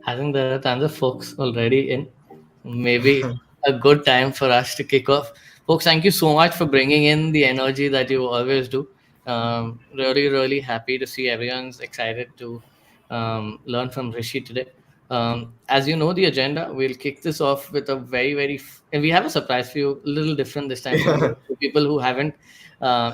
I think there are tons of folks already in. Maybe a good time for us to kick off. Folks, thank you so much for bringing in the energy that you always do. Really, really happy to see everyone's excited to learn from Rishi today. As you know, the agenda, we'll kick this off with a and we have a surprise for you, a little different this time for Yeah. the people who haven't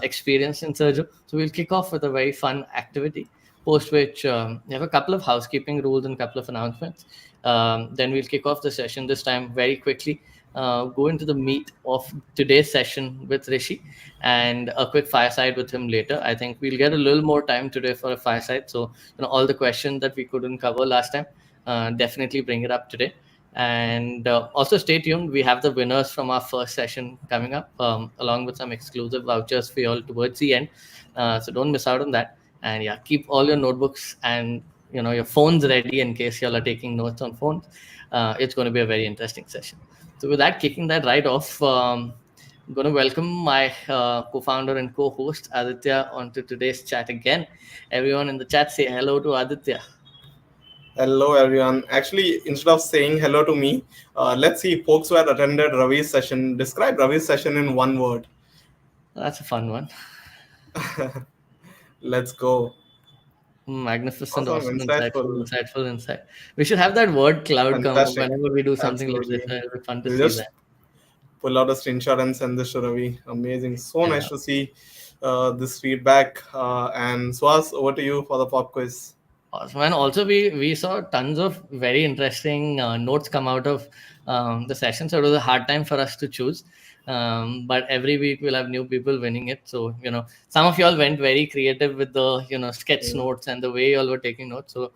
experienced in Sergio. So we'll kick off with a very fun activity, post which we have a couple of housekeeping rules and a couple of announcements. Then we'll kick off the session this time very quickly. Go into the meat of today's session with Rishi and a quick fireside with him later. I think we'll get a little more time today for a fireside. So, all the questions that we couldn't cover last time, definitely bring it up today. And also stay tuned. We have the winners from our first session coming up, along with some exclusive vouchers for you all towards the end. So don't miss out on that. And yeah, keep all your notebooks and your phones ready in case you all are taking notes on phones. It's going to be a very interesting session. So with that, kicking that right off, I'm going to welcome my co-founder and co-host Aditya onto today's chat again. Everyone in the chat, say hello to Aditya. Hello, everyone. Actually, instead of saying hello to me, let's see folks who had attended Ravi's session. Describe Ravi's session in one word. That's a fun one. Let's go. Magnificent, Awesome, awesome, insightful, insightful insight. We should have that word cloud come up fantastic. whenever we do something like this. Absolutely. It'll be fun to We'll see just that. pull out a screenshot and send this to Ravi. Amazing. So Yeah. nice to see this feedback. And Swaz, over to you for the pop quiz. Awesome. And also, we saw tons of very interesting notes come out of the session. So it was a hard time for us to choose. But every week we'll have new people winning it. So some of y'all went very creative with the sketch Yeah. notes and the way y'all were taking notes. So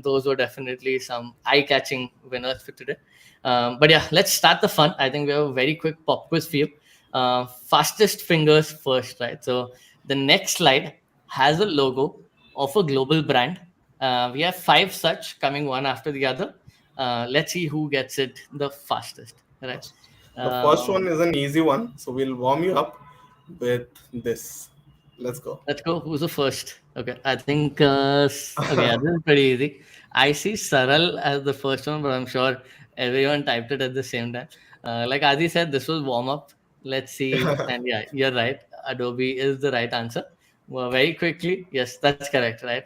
those were definitely some eye-catching winners for today. But yeah, let's start the fun. I think we have a very quick pop quiz for you. Fastest fingers first, right? So the next slide has a logo of a global brand. We have 5 such coming one after the other. Let's see who gets it the fastest, right? The first one Um, is an easy one, so we'll warm you up with this. Let's go. let's go. Who's the first? Okay, I think. Okay, yeah, this is pretty easy. I see Saral as the first one, but I'm sure everyone typed it at the same time. Like Adi said, this was warm up. Let's see. And yeah, you're right. Adobe is the right answer. Well, very quickly, yes, that's correct, right?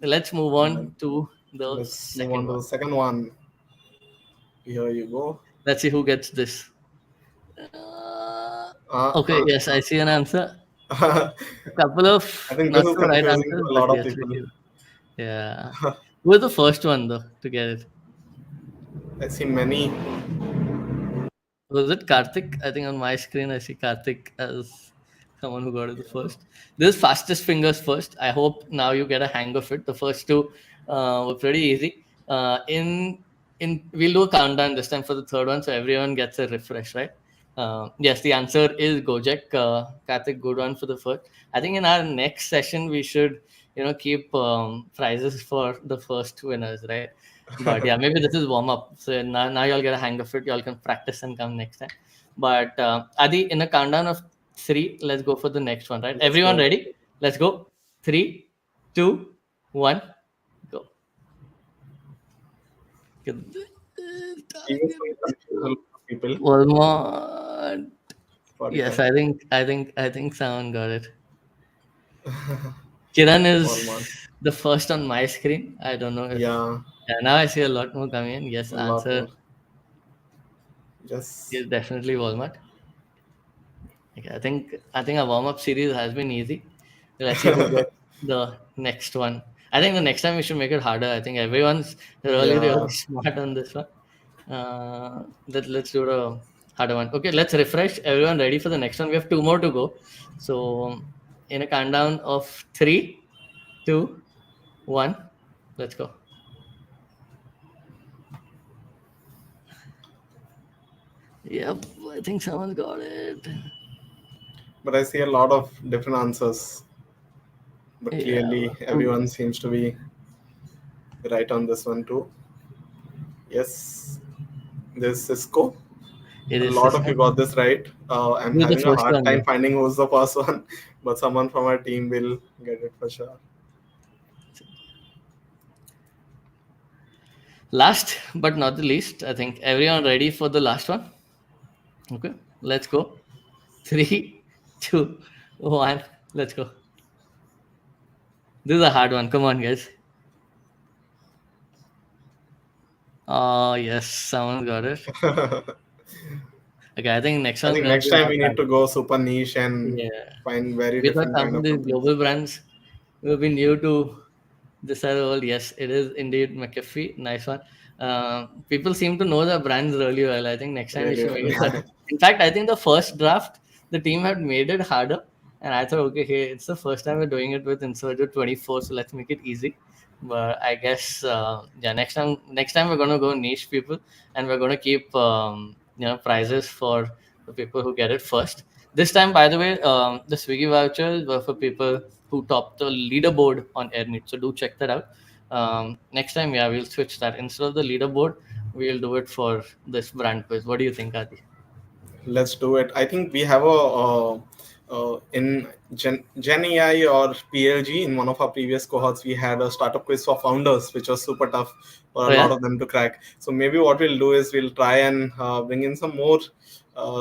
Let's move on to the Let's move on second to one. the second one. Here you go. Let's see who gets this. Uh, Okay, uh, yes, I see an answer. uh. A couple I of think this not is so right confusing answers, to a but lot of yes, we people. do. Yeah. Who was the first one though to get it? I see many. Was it Karthik? I think on my screen I see Karthik as someone who got it the first. This is fastest fingers first. I hope now you get a hang of it. The first two were pretty easy. In we'll do a countdown this time for the third one, so everyone gets a refresh, right? Yes, the answer is Gojek. Karthik, good one for the first. I think in our next session we should keep prizes for the first winners, right? But yeah, maybe this is warm up. So now y'all get a hang of it. Y'all can practice and come next time. But Adi, in a countdown of 3, let's go for the next one, right? Let's Everyone go. ready? Let's go. 3, 2, 1, go. Even some confusion for people. Walmart. Yes, 45. I think someone got it. Kiran Walmart. is the first on my screen. I don't know if Yeah, yeah, now I see a lot more coming in. Yes, a lot answer more. Just is definitely Walmart. Okay, I think our warm up series has been easy. Let's see who gets the next one. I think the next time we should make it harder. I think everyone's really really yeah. smart on this one. Let's do the harder one. Okay, let's refresh. Everyone ready for the next one? We have 2 more to go. So in a countdown of 3, 2, 1, let's go. Yep, I think someone got it. But I see a lot of different answers. But Yeah, clearly, everyone seems to be right on this one too. Yes, this Cisco. it A is lot of Cisco. you got this right. I'm Who's the having a first hard one time though? finding who's the first one, but someone from our team will get it for sure. Last but not the least, I think everyone ready for the last one. Okay, let's go. Three, two, one. Let's go. This is a hard one. Come on, guys. Oh yes, someone got it. Okay, I think next I one's think gonna next be time more we need fun. to go super niche and Yeah. find very We thought different some kind of of these companies. global brands will be new to this are all. Yes, it is indeed McAfee. Nice one. People seem to know the brands really well. I think next time we Really should make it well. harder. In fact, I think the first draft, the team had made it harder. And I thought, okay, hey, it's the first time we're doing it with Insurger 24, so let's make it easy. But I guess, yeah, next time we're gonna go niche people, and we're gonna keep, prizes for the people who get it first. This time, by the way, the Swiggy vouchers were for people who topped the leaderboard on Airmeet. So do check that out. Next time, yeah, we'll switch that. Instead of the leaderboard, we'll do it for this brand quiz. What do you think, Adi? Let's do it. I think we have in Gen AI or PLG in one of our previous cohorts, we had a startup quiz for founders, which was super tough for Oh a lot yeah, of them to crack. So maybe what we'll do is we'll try and bring in some more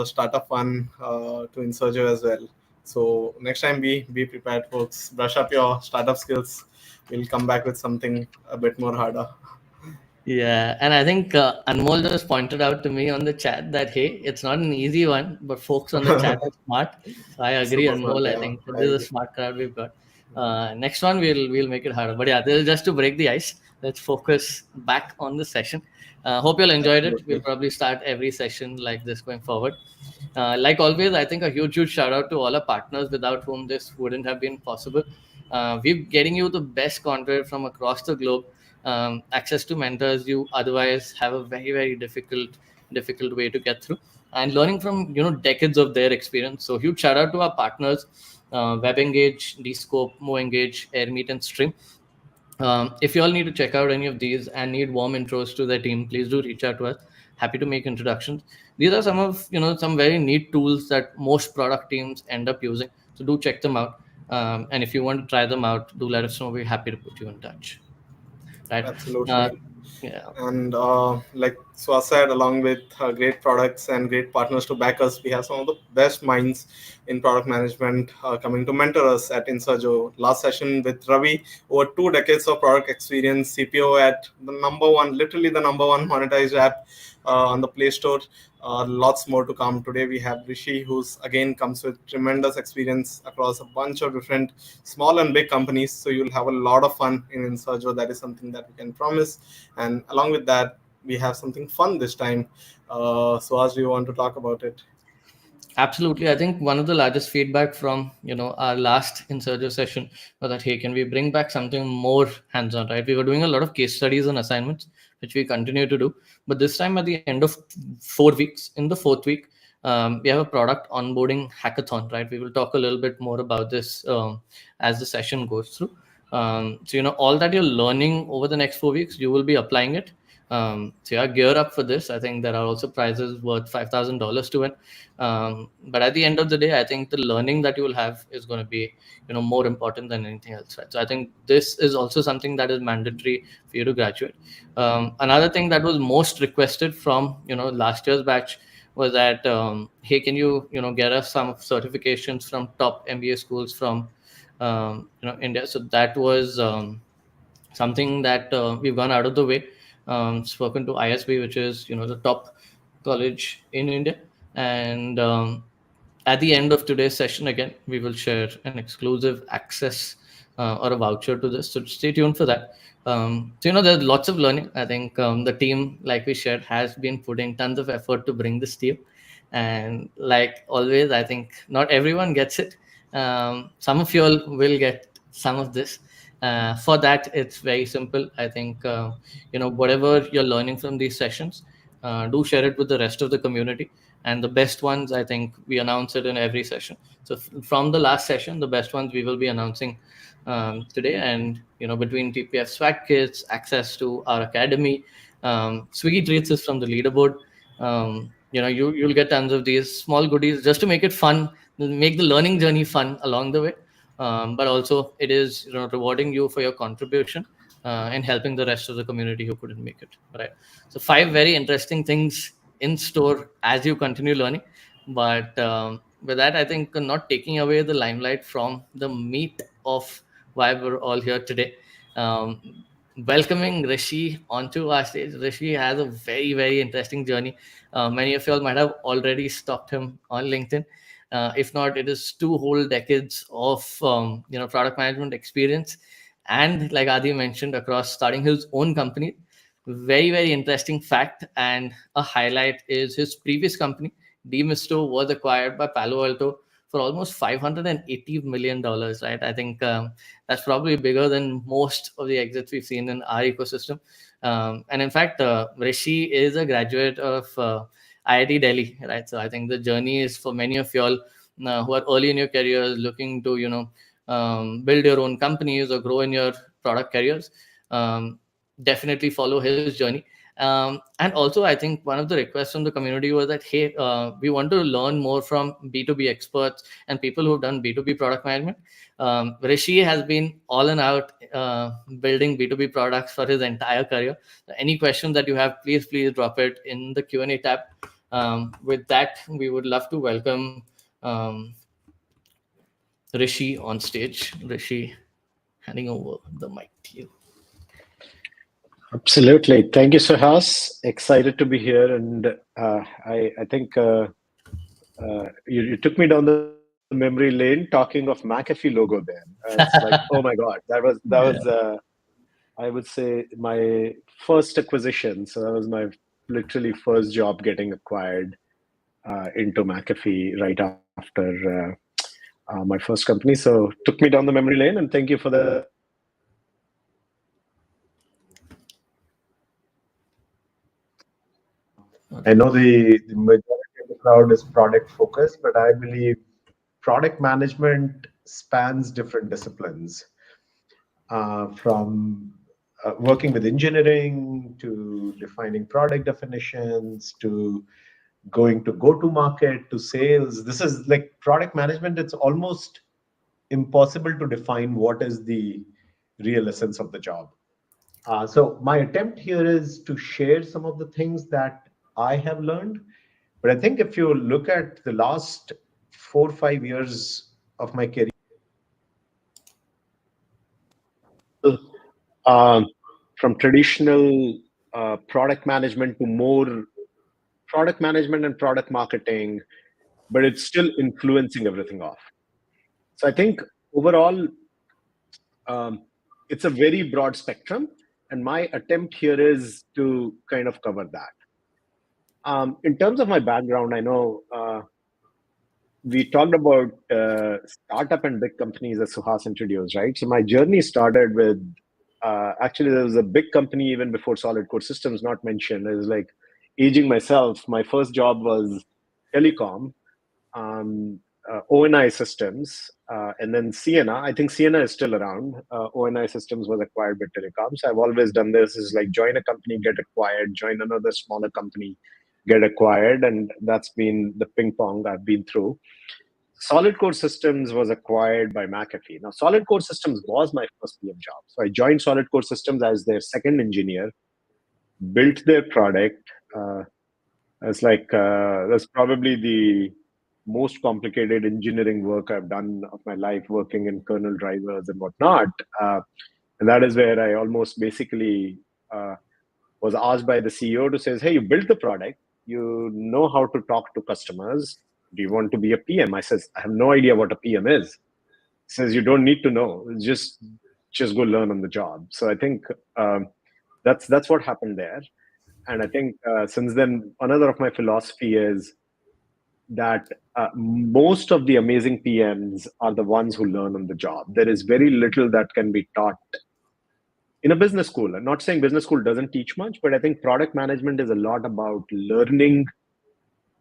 startup fun to Insurger as well. So next time, be prepared, folks. Brush up your startup skills. We'll come back with something a bit more harder. yeah. And I think Anmol just pointed out to me on the chat that hey, it's not an easy one, but folks on the chat are smart. So I agree, Super smart. Anmol. I Yeah, think I this is a agree. smart crowd we've got. Next one we'll make it harder. But yeah, this is just to break the ice. Let's focus back on the session. Hope you all enjoyed it. We'll Absolutely. probably start every session like this going forward. Like always, I think a huge shout out to all our partners without whom this wouldn't have been possible. We're getting you the best content from across the globe, access to mentors you otherwise have a very difficult way to get through, and learning from decades of their experience. So huge shout out to our partners, WebEngage, Descope, MoEngage, AirMeet, and Stream. If you all need to check out any of these and need warm intros to the team, please do reach out to us. Happy to make introductions. These are some of some very neat tools that most product teams end up using. So do check them out. And if you want to try them out, do let us know. We're happy to put you in touch. Right? Uh, Absolutely. yeah. And like Swa said, along with great products and great partners to back us, we have some of the best minds in product management coming to mentor us at Insurjo. Last session with Ravi, over 2 decades of product experience, CPO at the number one, literally the number one monetized app on the Play Store. Lots more to come. Today we have Rishi, who's again comes with tremendous experience across a bunch of different small and big companies. So you'll have a lot of fun in Insurjo. That is something that we can promise. And along with that, we have something fun this time. So as we want to talk about it. Absolutely. I think one of the largest feedback from our last Insurger session was that hey, can we bring back something more hands-on, right? We were doing a lot of case studies and assignments, which we continue to do. But this time at the end of 4 weeks, in the fourth week, we have a product onboarding hackathon, right? We will talk a little bit more about this as the session goes through. So all that you're learning over the next 4 weeks, you will be applying it. So yeah, gear up for this. I think there are also prizes worth $5,000 to win. But at the end of the day, I think the learning that you will have is going to be more important than anything else, right? So I think this is also something that is mandatory for you to graduate. Another thing that was most requested from last year's batch was that hey, can you get us some certifications from top MBA schools from India. So that was something that we've gone out of the way, spoken to ISB, which is the top college in India. And at the end of today's session, again, we will share an exclusive access or a voucher to this. So stay tuned for that. So there's lots of learning. I think the team, like we shared, has been putting tons of effort to bring this to you. And like always, I think not everyone gets it. Some of you all will get some of this. For that, it's very simple. I think whatever you're learning from these sessions, do share it with the rest of the community. And the best ones, I think we announce it in every session. So from the last session, the best ones we will be announcing today. And between TPF swag kits, access to our academy, Swiggy treats is from the leaderboard. You'll get tons of these small goodies just to make it fun, make the learning journey fun along the way. But also it is rewarding you for your contribution. and helping the rest of the community who couldn't make it. Right. So 5 very interesting things in store as you continue learning. But with that, I think not taking away the limelight from the meat of why we're all here today. Um, Welcoming Rishi onto our stage. Rishi has a very interesting journey. Many of you all might have already stalked him on LinkedIn. If not, it is 2 whole decades of product management experience, and like Adi mentioned, across starting his own company. Very interesting fact and a highlight is his previous company, Demisto, was acquired by Palo Alto for almost $580 million. Right, I think that's probably bigger than most of the exits we've seen in our ecosystem. And in fact, Rishi is a graduate of IIT Delhi. Right, so I think the journey is for many of y'all who are early in your careers, looking to build your own companies or grow in your product careers. Definitely follow his journey. And also, I think one of the requests from the community was that, hey, we want to learn more from B2B experts and people who've done B2B product management. Rishi has been all and out building B2B products for his entire career. Any questions that you have, please drop it in the Q&A tab. With that, we would love to welcome um, Rishi on stage. Rishi, handing over the mic to you. Absolutely. Thank you, Suhas. Excited to be here. And I think you took me down the memory lane talking of McAfee logo there. It's like, oh my God, I would say my first acquisition. So that was my literally first job getting acquired into McAfee right after my first company. So took me down the memory lane, and thank you for the. I know the majority of the crowd is product focused, but I believe product management spans different disciplines, from working with engineering to defining product definitions to going to go to market to sales. This is like product management. It's almost impossible to define what is the real essence of the job. So my attempt here is to share some of the things that I have learned. But I think if you look at the last 4 or 5 years of my career, um, from traditional product management to more product management and product marketing, but it's still influencing everything off. So I think overall, um, it's a very broad spectrum. And my attempt here is to kind of cover that. In terms of my background, I know we talked about startup and big companies as Suhas introduced, right? So my journey started with actually there was a big company even before Solid Core Systems, not mentioned. It was like aging myself. My first job was telecom, ONI Systems, and then Sienna. I think Sienna is still around. ONI Systems was acquired by Telecom. So I've always done this: is like join a company, get acquired, join another smaller company, get acquired, and that's been the ping pong I've been through. Solid Core Systems was acquired by McAfee. Now, Solid Core Systems was my first PM job. So I joined Solid Core Systems as their second engineer, built their product. It's like that's probably the most complicated engineering work I've done of my life, working in kernel drivers and whatnot. And that is where I almost basically was asked by the CEO to say, "Hey, you built the product. You know how to talk to customers. Do you want to be a PM?" I says, "I have no idea what a PM is." He says, "You don't need to know. Just go learn on the job." So I think that's what happened there. And I think since then, another of my philosophy is that most of the amazing PMs are the ones who learn on the job. There is very little that can be taught in a business school. I'm not saying business school doesn't teach much, but I think product management is a lot about learning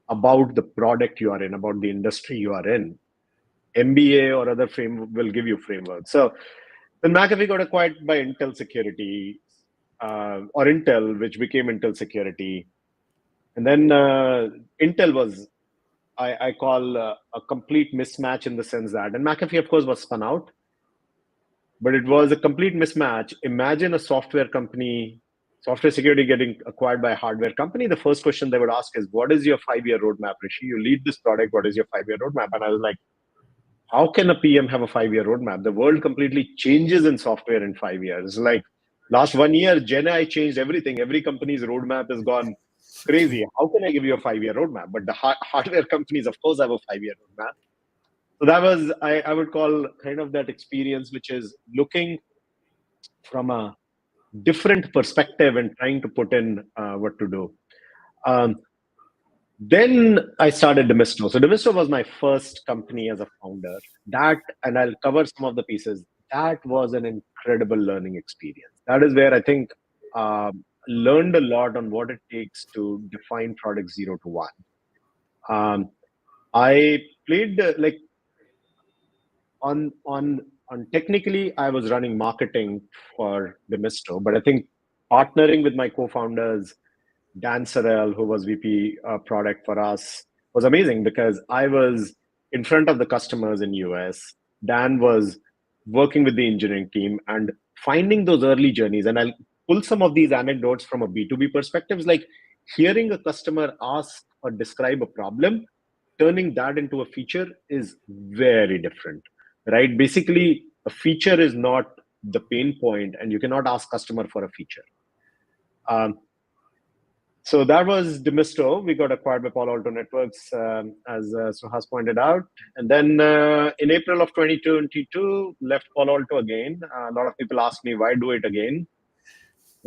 about the product you are in, about the industry you are in. MBA or other frame will give you frameworks. So then McAfee got acquired by Intel Security, or Intel, which became Intel Security. And then Intel was, I call a complete mismatch in the sense that, and McAfee, of course, was spun out. but it was a complete mismatch. Imagine a software company, software security getting acquired by a hardware company. The first question they would ask is, what is your 5-year roadmap, Rishi? You lead this product. What is your 5-year roadmap? And I was like, how can a PM have a 5-year roadmap? The world completely changes in software in 5 years. Like last 1 year, Gen AI changed everything. Every company's roadmap has gone crazy. How can I give you a 5-year roadmap? But the hardware companies, of course, have a 5-year roadmap. So that was, I would call kind of that experience, which is looking from a different perspective and trying to put in what to do. Um, then I started Demisto. So Demisto was my first company as a founder. That, and I'll cover some of the pieces. That was an incredible learning experience. That is where I think learned a lot on what it takes to define product 0 to 1. I played like on technically I was running marketing for Demisto, but I think partnering with my co-founders, Dan Sorrell, who was VP product for us, was amazing because I was in front of the customers in US. Dan was working with the engineering team and finding those early journeys. And I'll pull some of these anecdotes from a B2B perspective. It's like hearing a customer ask or describe a problem, turning that into a feature is very different, right? Basically, a feature is not the pain point, and you cannot ask customer for a feature. So that was Demisto. We got acquired by Palo Alto Networks, as Suhas pointed out. And then in April of 2022, left Palo Alto again. A lot of people ask me, why do it again?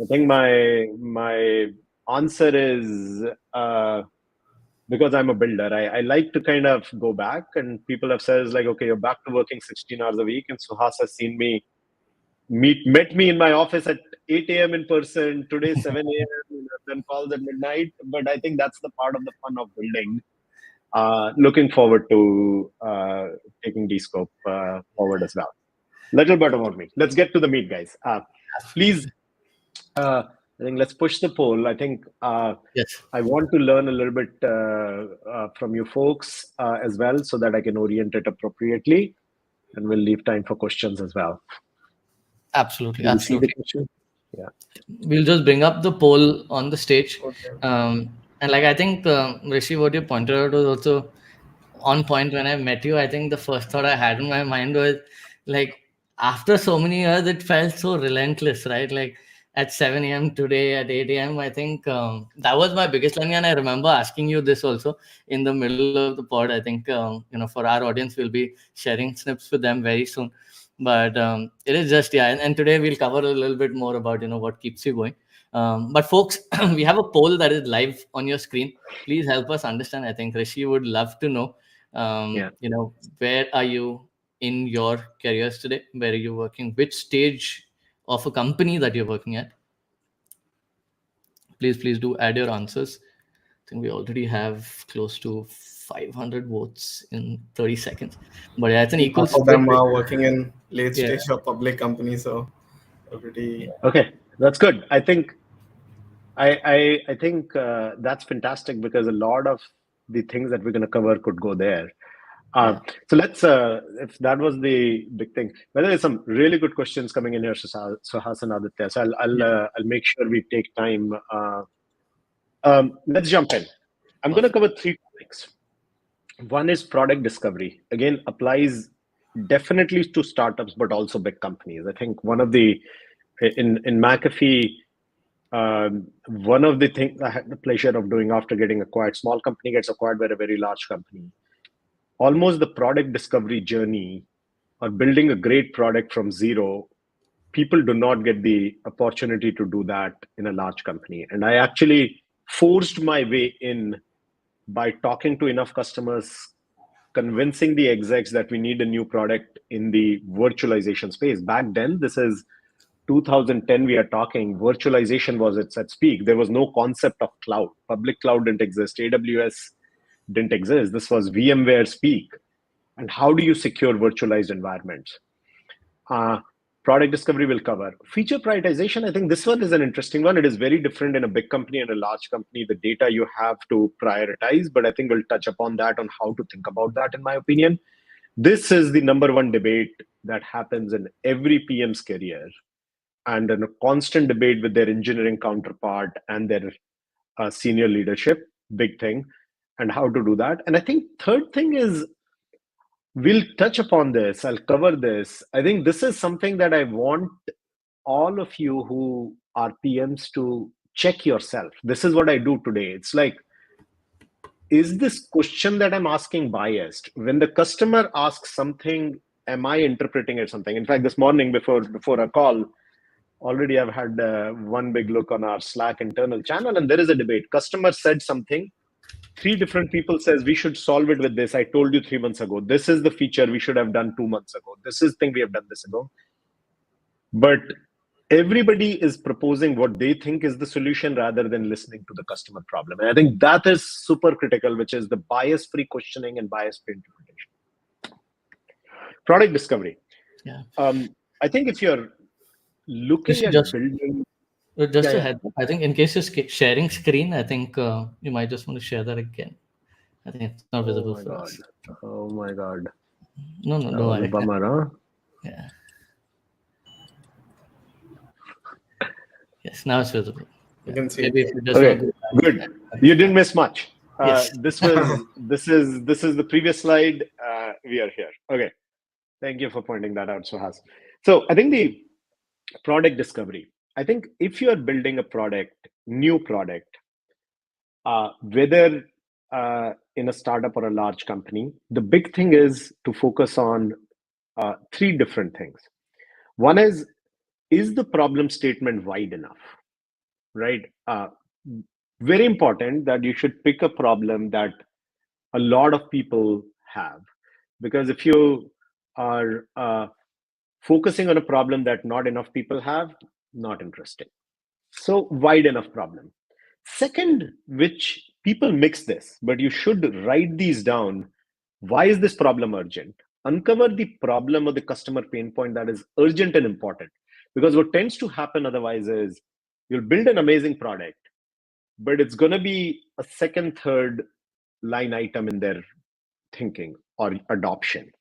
I think my answer is because I'm a builder. I like to kind of go back, and people have said, like, okay, you're back to working 16 hours a week. And Suhas has seen me met me in my office at 8 a.m. in person, today 7 a.m., then calls at midnight. But I think that's the part of the fun of building. Looking forward to taking Descope forward as well. Little bit about me. Let's get to the meat, guys. Please, I think let's push the poll. I think Yes. I want to learn a little bit from you folks as well, so that I can orient it appropriately, and we'll leave time for questions as well. Absolutely. Do you see the Absolutely. question? Yeah. We'll just bring up the poll on the stage. Okay. And like I think, Rishi, what you pointed out was also on point. When I met you, I think the first thought I had in my mind was like, after so many years, it felt so relentless, right? Like at 7 a.m. today, at 8 a.m., I think that was my biggest learning. And I remember asking you this also in the middle of the pod. I think, for our audience, we'll be sharing snips with them very soon. But it is just, yeah. And today we'll cover a little bit more about, what keeps you going. But folks, we have a poll that is live on your screen. Please help us understand. I think Rishi would love to know, Yeah. where are you in your careers today? Where are you working? Which stage of a company that you're working at? Please do add your answers. I think we already have close to 500 votes in 30 seconds. But yeah, it's an equal Half of split. them are working in late Yeah. stage of public companies, so pretty. Okay, that's good. I think I think that's fantastic, because a lot of the things that we're going to cover could go there. Yeah. So let's, if that was the big thing, well, there's some really good questions coming in here, Suhas and Aditya. So I'll make sure we take time. Let's jump in. I'm going to cover 3 topics. One is product discovery. Again, applies definitely to startups, but also big companies. I think one of the in McAfee, one of the things I had the pleasure of doing after getting acquired, small company gets acquired by a very large company. Almost the product discovery journey, or building a great product from zero, people do not get the opportunity to do that in a large company. And I actually forced my way in by talking to enough customers, convincing the execs that we need a new product in the virtualization space. Back then, this is 2010, we are talking, virtualization was at peak. There was no concept of cloud. Public cloud didn't exist. AWS didn't exist. This was VMware's peak. And how do you secure virtualized environments? Product discovery will cover. Feature prioritization, I think this one is an interesting one. It is very different in a big company and a large company, the data you have to prioritize, but I think we'll touch upon that, on how to think about that, in my opinion. This is the number one debate that happens in every PM's career, and a constant debate with their engineering counterpart and their senior leadership. Big thing, and how to do that. And I think third thing is, we'll touch upon this. I'll cover this. I think this is something that I want all of you who are PMs to check yourself. This is what I do today. It's like, is this question that I'm asking biased? When the customer asks something, am I interpreting it something? In fact, this morning before a call, already I've had one big look on our Slack internal channel, and there is a debate. Customer said something. Three different people says we should solve it with this. I told you 3 months ago. This is the feature we should have done 2 months ago. This is thing we have done this ago. But everybody is proposing what they think is the solution rather than listening to the customer problem. And I think that is super critical, which is the bias-free questioning and bias-free interpretation. Product discovery. Yeah. I think if you're looking at building... Just to head up, I think in case you're sharing screen, I think you might just want to share that again. I think it's not visible for us. Oh my God. No, Oh, bummer, huh? Yeah. Yes, now it's visible. You can see. Maybe if you just okay, good. You didn't miss much. Yes. This is the previous slide. We are here. Okay. Thank you for pointing that out, Suhas. So I think the product discovery. I think if you are building a product, new product, whether in a startup or a large company, the big thing is to focus on three different things. One is the problem statement wide enough, right? Very important that you should pick a problem that a lot of people have, because if you are focusing on a problem that not enough people have, not interesting. So wide enough problem. Second, which people mix this, but you should write these down. Why is this problem urgent? Uncover the problem or the customer pain point that is urgent and important. Because what tends to happen otherwise is you'll build an amazing product, but it's going to be a second, third line item in their thinking or adoption,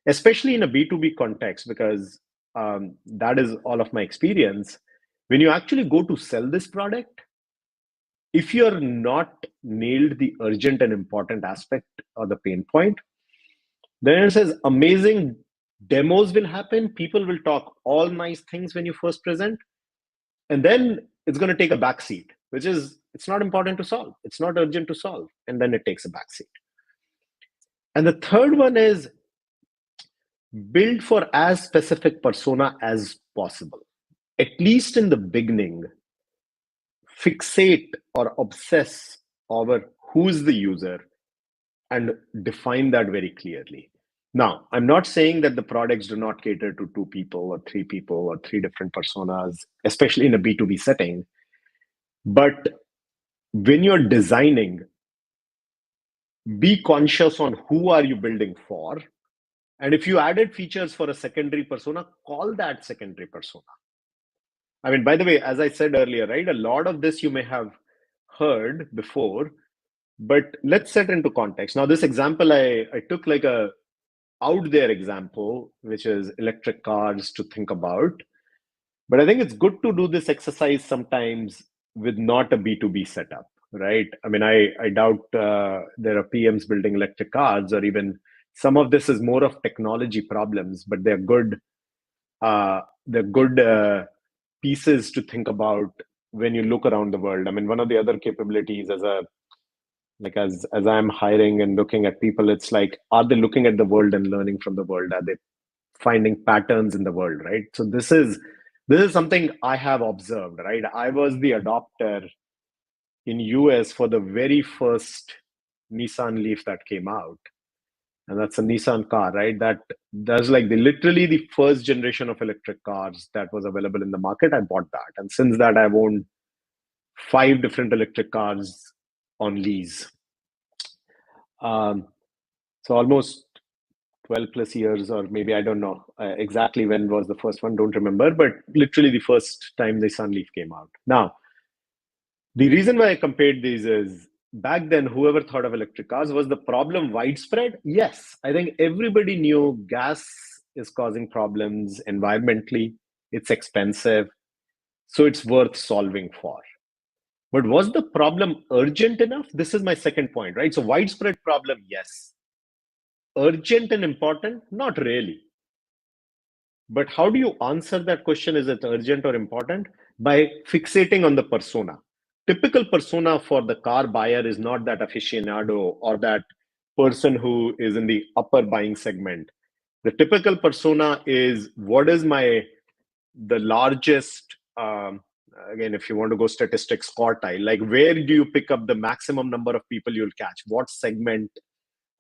especially in a B2B context, because that is all of my experience. When you actually go to sell this product, if you're not nailed the urgent and important aspect or the pain point, then it says amazing demos will happen. People will talk all nice things when you first present, and then it's going to take a backseat, which is, it's not important to solve. It's not urgent to solve. And then it takes a backseat. And the third one is build for as specific persona as possible. At least in the beginning, fixate or obsess over who's the user and define that very clearly. Now, I'm not saying that the products do not cater to 2 people or 3 people or 3 different personas, especially in a B2B setting. But when you're designing, be conscious on who are you building for. And if you added features for a secondary persona, call that secondary persona. I mean, by the way, as I said earlier, right, a lot of this you may have heard before, but let's set into context. Now, this example, I took like a out there example, which is electric cars to think about. But I think it's good to do this exercise sometimes with not a B2B setup, right? I mean, I doubt there are PMs building electric cars, or even some of this is more of technology problems, but they're good pieces to think about when you look around the world. I mean, one of the other capabilities as I'm hiring and looking at people, it's like, are they looking at the world and learning from the world? Are they finding patterns in the world, right? So this is something I have observed, right? I was the adopter in US for the very first Nissan Leaf that came out. And that's a Nissan car, right? That's like literally the first generation of electric cars that was available in the market. I bought that. And since that, I've owned 5 different electric cars on lease. So almost 12 plus years, or maybe I don't know exactly when was the first one, don't remember, but literally the first time the Nissan Leaf came out. Now, the reason why I compared these is back then, whoever thought of electric cars, was the problem widespread? Yes. I think everybody knew gas is causing problems environmentally. It's expensive. So it's worth solving for. But was the problem urgent enough? This is my second point, right? So widespread problem, yes. Urgent and important? Not really. But how do you answer that question? Is it urgent or important? By fixating on the persona. Typical persona for the car buyer is not that aficionado or that person who is in the upper buying segment. The typical persona is what is the largest, again, if you want to go statistics quartile, like where do you pick up the maximum number of people you'll catch? What segment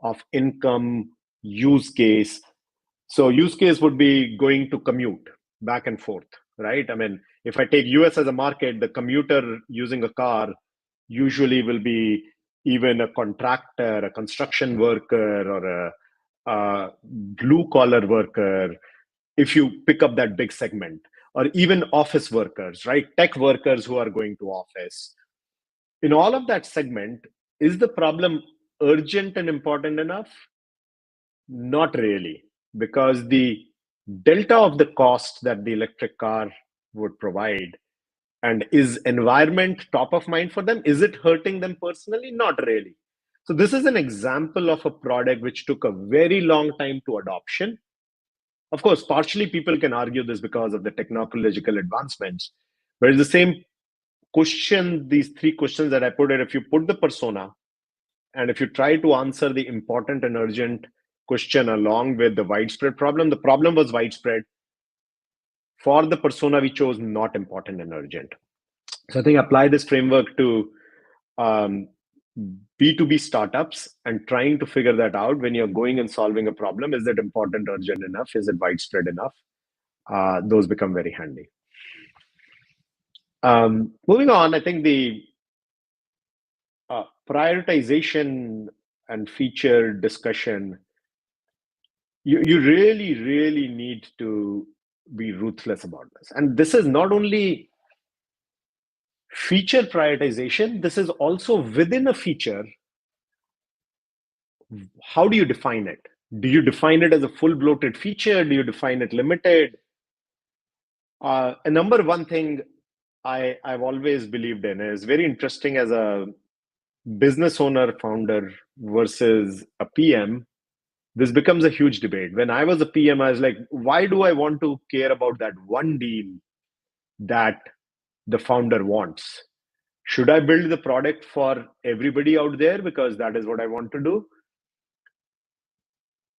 of income, use case? So use case would be going to commute back and forth, right? I mean, if I take US as a market, the commuter using a car usually will be even a contractor, a construction worker, or a blue collar worker, if you pick up that big segment, or even office workers, right? Tech workers who are going to office. In all of that segment, is the problem urgent and important enough? Not really, because the delta of the cost that the electric car would provide, and is environment top of mind for them? Is it hurting them personally? Not really. So this is an example of a product which took a very long time to adoption. Of course, partially people can argue this because of the technological advancements, but it's the same question, these three questions that I put it, if you put the persona, and if you try to answer the important and urgent question along with the widespread problem, the problem was widespread. For the persona, we chose not important and urgent. So I think apply this framework to B2B startups and trying to figure that out when you're going and solving a problem. Is it important, urgent enough? Is it widespread enough? Those become very handy. Moving on, I think the prioritization and feature discussion, you really, really need to be ruthless about this. And this is not only feature prioritization, this is also within a feature. How do you define it? Do you define it as a full bloated feature? Do you define it limited? A number one thing I've always believed in is very interesting as a business owner, founder versus a PM. This becomes a huge debate. When I was a PM, I was like, why do I want to care about that one deal that the founder wants? Should I build the product for everybody out there because that is what I want to do?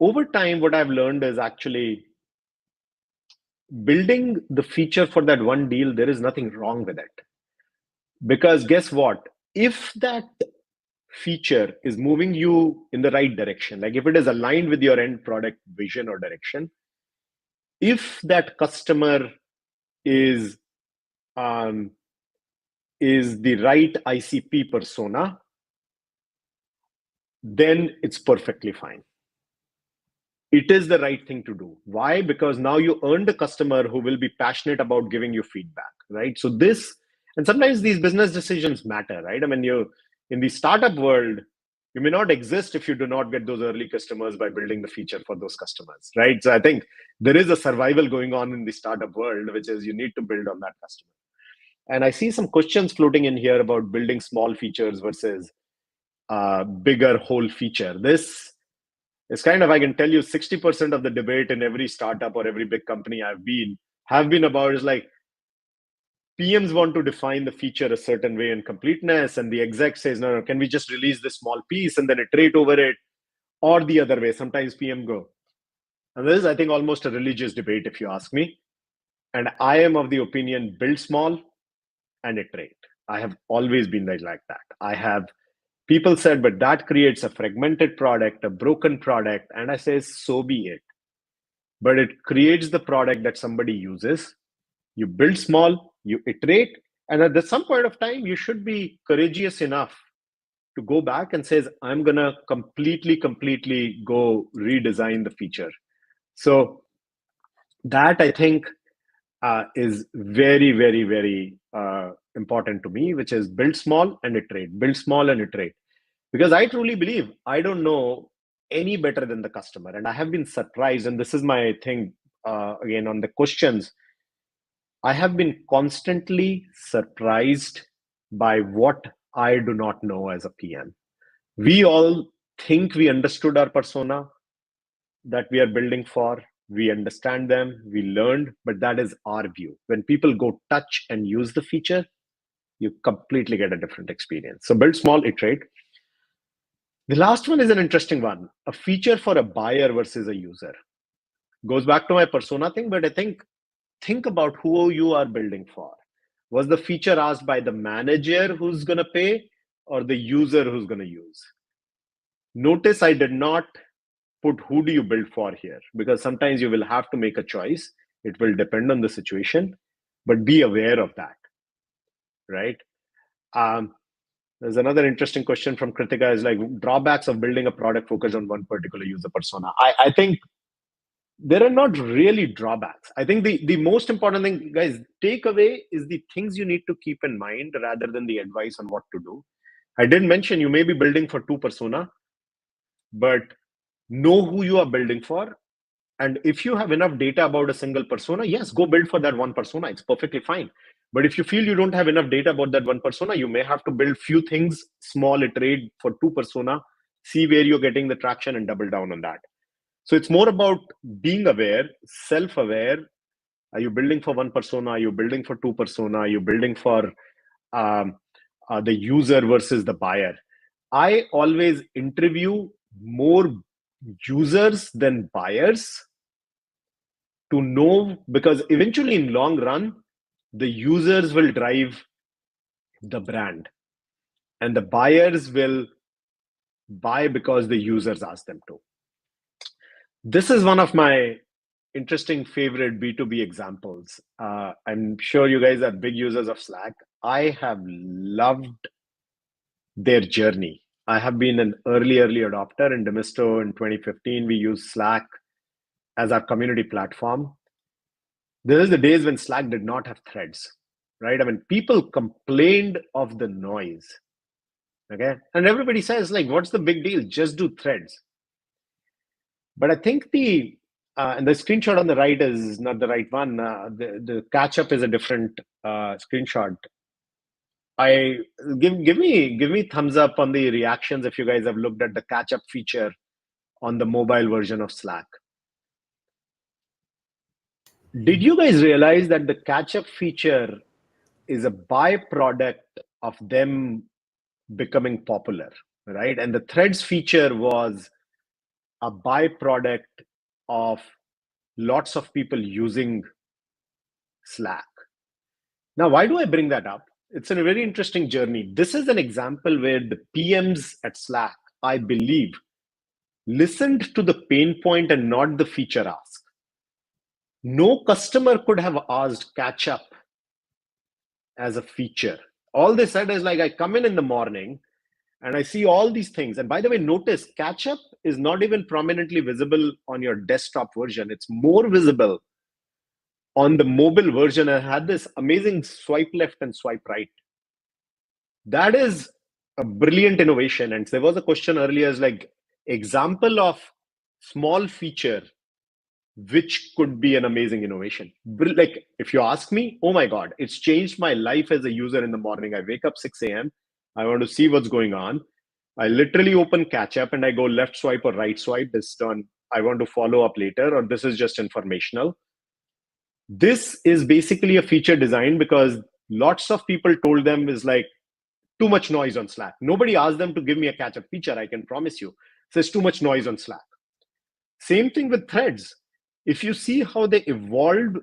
Over time, what I've learned is actually building the feature for that one deal, there is nothing wrong with it. Because guess what? If that feature is moving you in the right direction, like if it is aligned with your end product vision or direction, if that customer is the right ICP persona, then it's perfectly fine. It is the right thing to do. Why? Because now you earned a customer who will be passionate about giving you feedback, right? So this, and sometimes these business decisions matter, right? I mean, in the startup world, you may not exist if you do not get those early customers by building the feature for those customers, right? So I think there is a survival going on in the startup world, which is you need to build on that customer. And I see some questions floating in here about building small features versus bigger whole feature. This is kind of, I can tell you 60% of the debate in every startup or every big company have been about is like, PMs want to define the feature a certain way in completeness, and the exec says, no, can we just release this small piece and then iterate over it? Or the other way, sometimes PM go. And this is, I think, almost a religious debate, if you ask me. And I am of the opinion, build small and iterate. I have always been like that. People said, but that creates a fragmented product, a broken product. And I say, so be it. But it creates the product that somebody uses. You build small, you iterate, and at some point of time, you should be courageous enough to go back and says, I'm going to completely go redesign the feature. So that, I think, is very, very, very important to me, which is build small and iterate, build small and iterate. Because I truly believe I don't know any better than the customer. And I have been surprised, and this is my thing, again, on the questions, I have been constantly surprised by what I do not know as a PM. We all think we understood our persona that we are building for. We understand them, we learned, but that is our view. When people go touch and use the feature, you completely get a different experience. So build small, iterate. The last one is an interesting one, a feature for a buyer versus a user. Goes back to my persona thing, but I think about who you are building for. Was the feature asked by the manager who's going to pay or the user who's going to use? Notice I did not put who do you build for here, because sometimes you will have to make a choice. It will depend on the situation, but be aware of that, right? There's another interesting question from Kritika is like drawbacks of building a product focused on one particular user persona. I think there are not really drawbacks. I think the most important thing, guys, take away is the things you need to keep in mind rather than the advice on what to do. I did mention you may be building for two persona, but know who you are building for. And if you have enough data about a single persona, yes, go build for that one persona. It's perfectly fine. But if you feel you don't have enough data about that one persona, you may have to build few things, small iterate for two persona, see where you're getting the traction and double down on that. So it's more about being aware, self-aware. Are you building for one persona? Are you building for two persona? Are you building for the user versus the buyer? I always interview more users than buyers to know, because eventually in long run, the users will drive the brand and the buyers will buy because the users ask them to. This is one of my interesting favorite B2B examples. I'm sure you guys are big users of Slack. I have loved their journey. I have been an early adopter. In Demisto in 2015, we used Slack as our community platform. There is the days when Slack did not have threads, right? I mean, people complained of the noise, okay? And everybody says, like, what's the big deal? Just do threads. But I think and the screenshot on the right is not the right one. The catch up is a different screenshot. I give me thumbs up on the reactions if you guys have looked at the catch up feature on the mobile version of Slack. Did you guys realize that the catch up feature is a byproduct of them becoming popular, right? And the threads feature was a byproduct of lots of people using Slack. Now, why do I bring that up? It's a very interesting journey. This is an example where the PMs at Slack, I believe, listened to the pain point and not the feature ask. No customer could have asked catch up as a feature. All they said is like, I come in the morning and I see all these things. And by the way, notice catch up is not even prominently visible on your desktop version. It's more visible on the mobile version. I had this amazing swipe left and swipe right. That is a brilliant innovation. And there was a question earlier, is like example of small feature which could be an amazing innovation. Like if you ask me, oh my God, it's changed my life as a user in the morning. I wake up 6 a.m. I want to see what's going on. I literally open catch up and I go left swipe or right swipe. This on I want to follow up later, or this is just informational. This is basically a feature design because lots of people told them is like too much noise on Slack. Nobody asked them to give me a catch up feature. I can promise you. There's too much noise on Slack. Same thing with threads. If you see how they evolved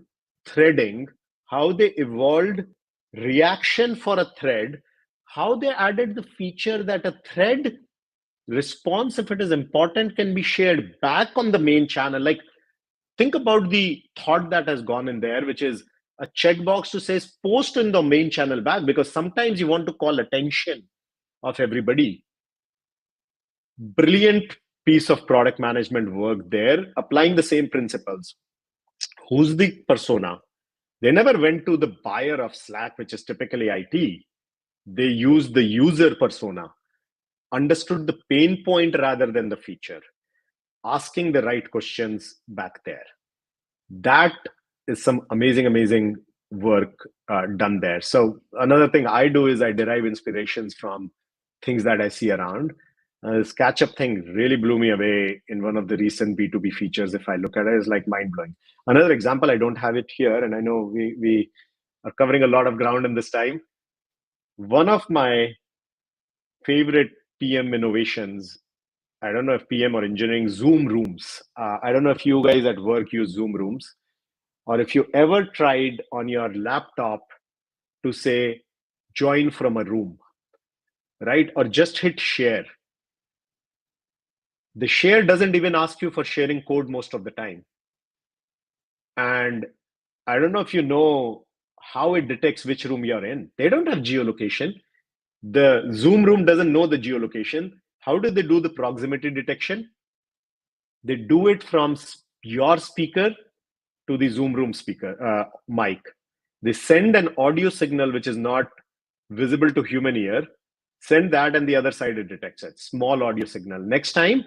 threading, how they evolved reaction for a thread, how they added the feature that a thread response, if it is important, can be shared back on the main channel. Like, think about the thought that has gone in there, which is a checkbox to say post in the main channel back, because sometimes you want to call attention of everybody. Brilliant piece of product management work there, applying the same principles. Who's the persona? They never went to the buyer of Slack, which is typically IT. They used the user persona. understood the pain point rather than the feature, asking the right questions back there. That is some amazing work done there. So another thing I do is I derive inspirations from things that I see around. This catch-up thing really blew me away in one of the recent B2B features. If I look at it, it's like mind-blowing. Another example, I don't have it here, and I know we are covering a lot of ground in this time. One of my favorite PM innovations, I don't know if PM or engineering, Zoom rooms. I don't know if you guys at work use Zoom rooms, or if you ever tried on your laptop to say, join from a room, right? Or just hit share. The share doesn't even ask you for sharing code most of the time. And I don't know if you know how it detects which room you're in. They don't have geolocation. The Zoom room doesn't know the geolocation. How do they do the proximity detection? They do it from your speaker to the Zoom room speaker mic. They send an audio signal which is not visible to human ear, send that, and the other side it detects it. Small audio signal. Next time,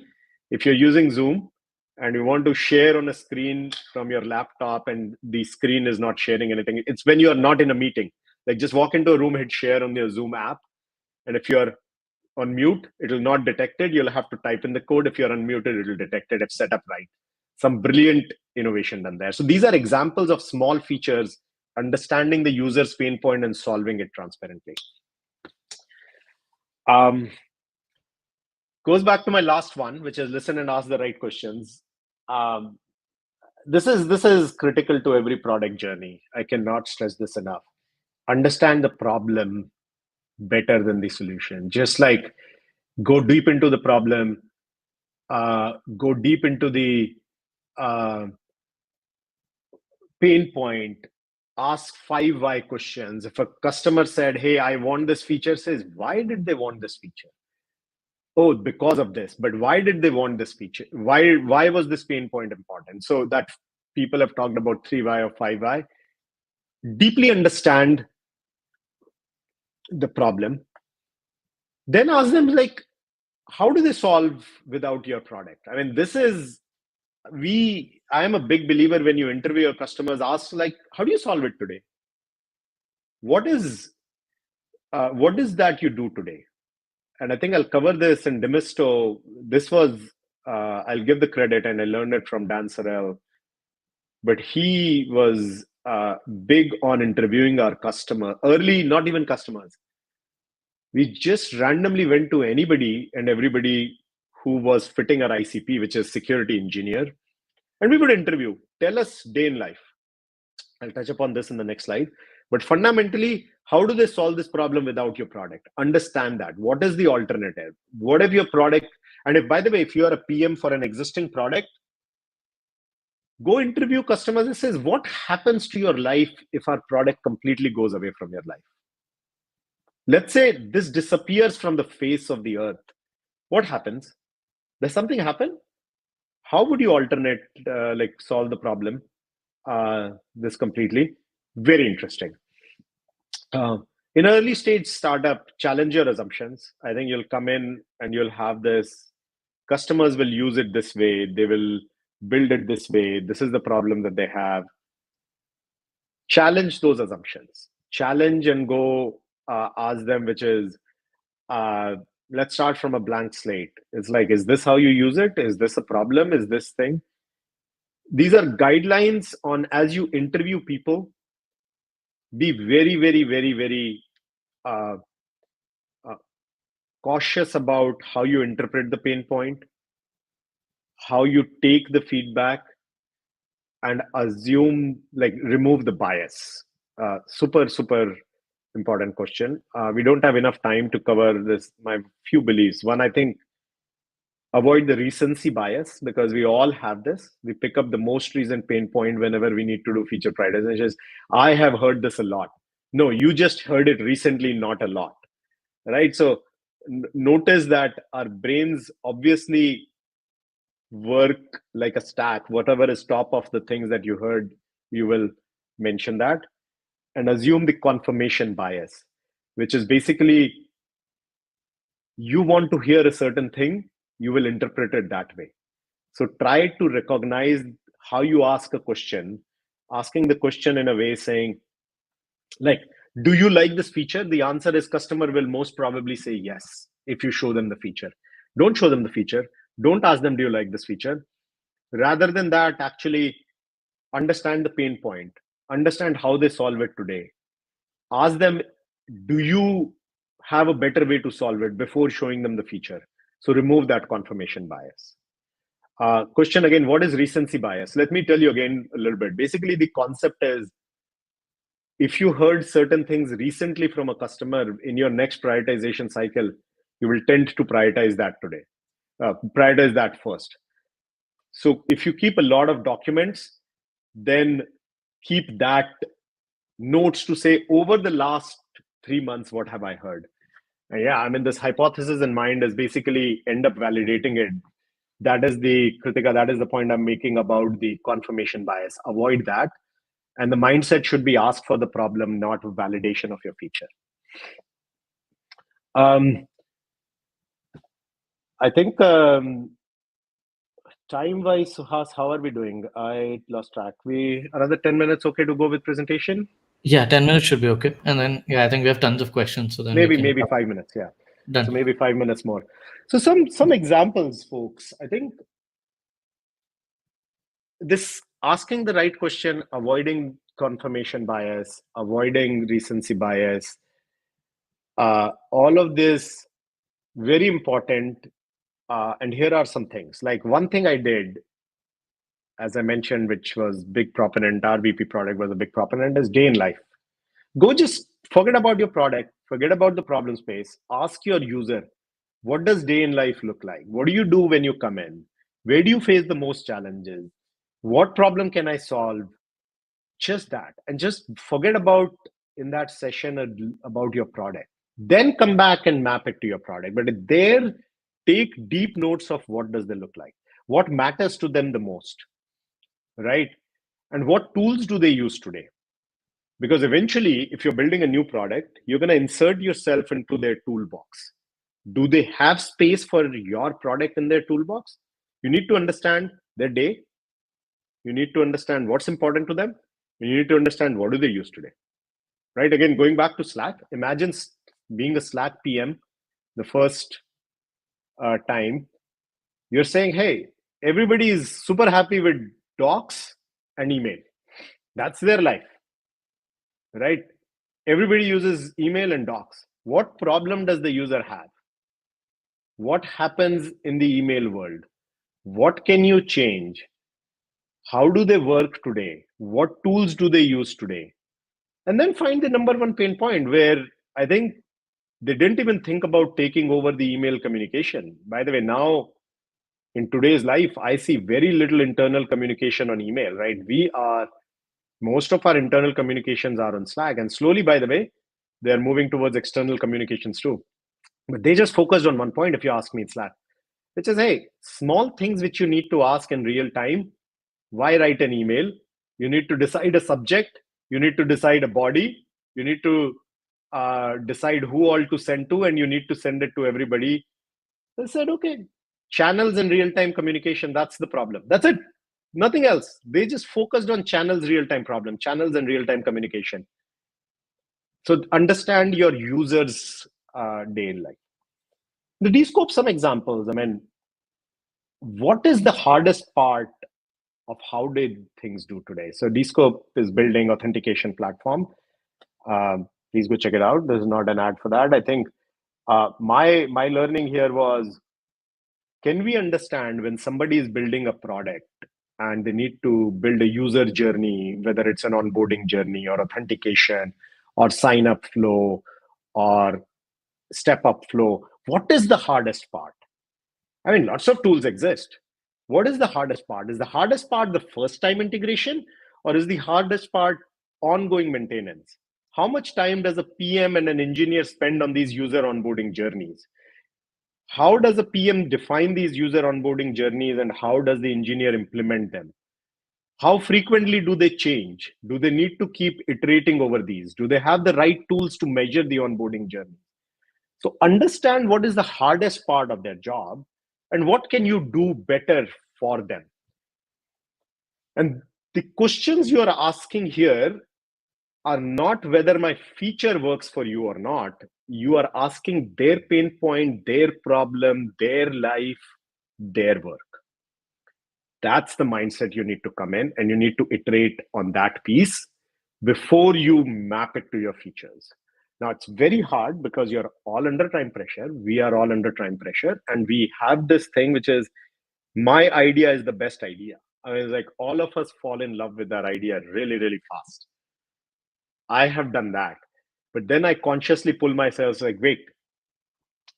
if you're using Zoom and you want to share on a screen from your laptop and the screen is not sharing anything, it's when you're not in a meeting. Like just walk into a room, hit share on your Zoom app, and if you're on mute, it will not detect it. You'll have to type in the code. If you're unmuted, it will detect it if set up right. Some brilliant innovation done there. So these are examples of small features, understanding the user's pain point and solving it transparently. Goes back to my last one, which is listen and ask the right questions. This is critical to every product journey. I cannot stress this enough. Understand the problem better than the solution. Just like go deep into the problem, go deep into the pain point, ask 5 why questions. If a customer said, hey, I want this feature, says, why did they want this feature? Oh, because of this. But why did they want this feature? Why was this pain point important? So that people have talked about 3 why or 5 why. Deeply understand the problem. Then ask them, like, how do they solve without your product? I mean, this is I am a big believer when you interview your customers, ask like, how do you solve it today? What is that you do today? And I think I'll cover this in Demisto. This was, I'll give the credit, and I learned it from Dan Sorrell, but he was big on interviewing our customer early, not even customers. We just randomly went to anybody and everybody who was fitting our ICP, which is security engineer, and we would interview, tell us day in life. I'll touch upon this in the next slide. But fundamentally, how do they solve this problem without your product? Understand that. What is the alternative? What if your product, and if, by the way, if you are a PM for an existing product, go interview customers and says, what happens to your life if our product completely goes away from your life? Let's say this disappears from the face of the earth. What happens? Does something happen? How would you alternate, like solve the problem? This completely. Very interesting. In early stage startup, challenge your assumptions. I think you'll come in and you'll have this, customers will use it this way, they will build it this way, this is the problem that they have. Challenge those assumptions. Challenge and go ask them, which is, let's start from a blank slate. It's like, is this how you use it? Is this a problem? Is this thing? These are guidelines on, as you interview people, be very cautious about how you interpret the pain point, how you take the feedback, and assume, like, remove the bias. Super important question. We don't have enough time to cover this. My few beliefs. One, I think, avoid the recency bias, because we all have this. We pick up the most recent pain point whenever we need to do feature prioritization. I have heard this a lot. No, you just heard it recently, not a lot. Right? So notice that our brains obviously work like a stack. Whatever is top of the things that you heard, you will mention that. And assume the confirmation bias, which is basically you want to hear a certain thing, you will interpret it that way. So try to recognize how you ask a question, asking the question in a way saying, like, do you like this feature? The answer is customer will most probably say yes if you show them the feature. Don't show them the feature. Don't ask them, do you like this feature? Rather than that, actually understand the pain point, understand how they solve it today. Ask them, do you have a better way to solve it before showing them the feature? So remove that confirmation bias. Question again, what is recency bias? Let me tell you again a little bit. Basically, the concept is if you heard certain things recently from a customer in your next prioritization cycle, you will tend to prioritize that today, prioritize that first. So if you keep a lot of documents, then keep that notes to say over the last 3 months, what have I heard? And yeah, I mean, this hypothesis in mind is basically end up validating it. That is the Kritika, that is the point I'm making about the confirmation bias. Avoid that. And the mindset should be ask for the problem, not validation of your feature. I think time-wise, Suhas, how are we doing? I lost track. We another 10 minutes, okay to go with presentation? Yeah, 10 minutes should be okay. And then, yeah, I think we have tons of questions. So then we can. Maybe 5 minutes, yeah. Done. So maybe 5 minutes more. So some examples, folks. I think this asking the right question, avoiding confirmation bias, avoiding recency bias, all of this very important. And here are some things. Like one thing I did, as I mentioned, which was big proponent, our VP product was a big proponent, is day in life. Go just forget about your product, forget about the problem space. Ask your user, what does day in life look like? What do you do when you come in? Where do you face the most challenges? What problem can I solve? Just that. And just forget about in that session about your product. Then come back and map it to your product. But there, take deep notes of what does they look like? What matters to them the most, right? And what tools do they use today? Because eventually, if you're building a new product, you're going to insert yourself into their toolbox. Do they have space for your product in their toolbox? You need to understand their day. You need to understand what's important to them. You need to understand what do they use today, right? Again, going back to Slack, imagine being a Slack PM the first time. You're saying, hey, everybody is super happy with docs and email. That's their life, right? Everybody uses email and docs. What problem does the user have? What happens in the email world? What can you change? How do they work today? What tools do they use today? And then find the number one pain point where I think they didn't even think about taking over the email communication. By the way, now in today's life, I see very little internal communication on email, right? Most of our internal communications are on Slack. And slowly, by the way, they're moving towards external communications too. But they just focused on one point, if you ask me, in Slack, which is, hey, small things which you need to ask in real time. Why write an email? You need to decide a subject. You need to decide a body. You need to decide who all to send to, and you need to send it to everybody. They said, okay, channels and real-time communication, that's the problem. That's it. Nothing else. They just focused on channels, real-time problem, channels and real-time communication. So understand your users' day in life. The Descope, some examples. I mean, what is the hardest part of how did things do today? So Descope is building authentication platform. Please go check it out. There's not an ad for that. I think my learning here was, can we understand when somebody is building a product and they need to build a user journey, whether it's an onboarding journey or authentication or sign up flow or step up flow, what is the hardest part? I mean, lots of tools exist. What is the hardest part? Is the hardest part the first time integration, or is the hardest part ongoing maintenance? How much time does a PM and an engineer spend on these user onboarding journeys? How does a PM define these user onboarding journeys, and how does the engineer implement them? How frequently do they change? Do they need to keep iterating over these? Do they have the right tools to measure the onboarding journey? So understand what is the hardest part of their job and what can you do better for them. And the questions you are asking here are not whether my feature works for you or not. You are asking their pain point, their problem, their life, their work. That's the mindset you need to come in, and you need to iterate on that piece before you map it to your features. Now, it's very hard because you're all under time pressure. We are all under time pressure. And we have this thing, which is my idea is the best idea. I mean, it's like all of us fall in love with our idea really, really fast. I have done that. But then I consciously pull myself like, wait,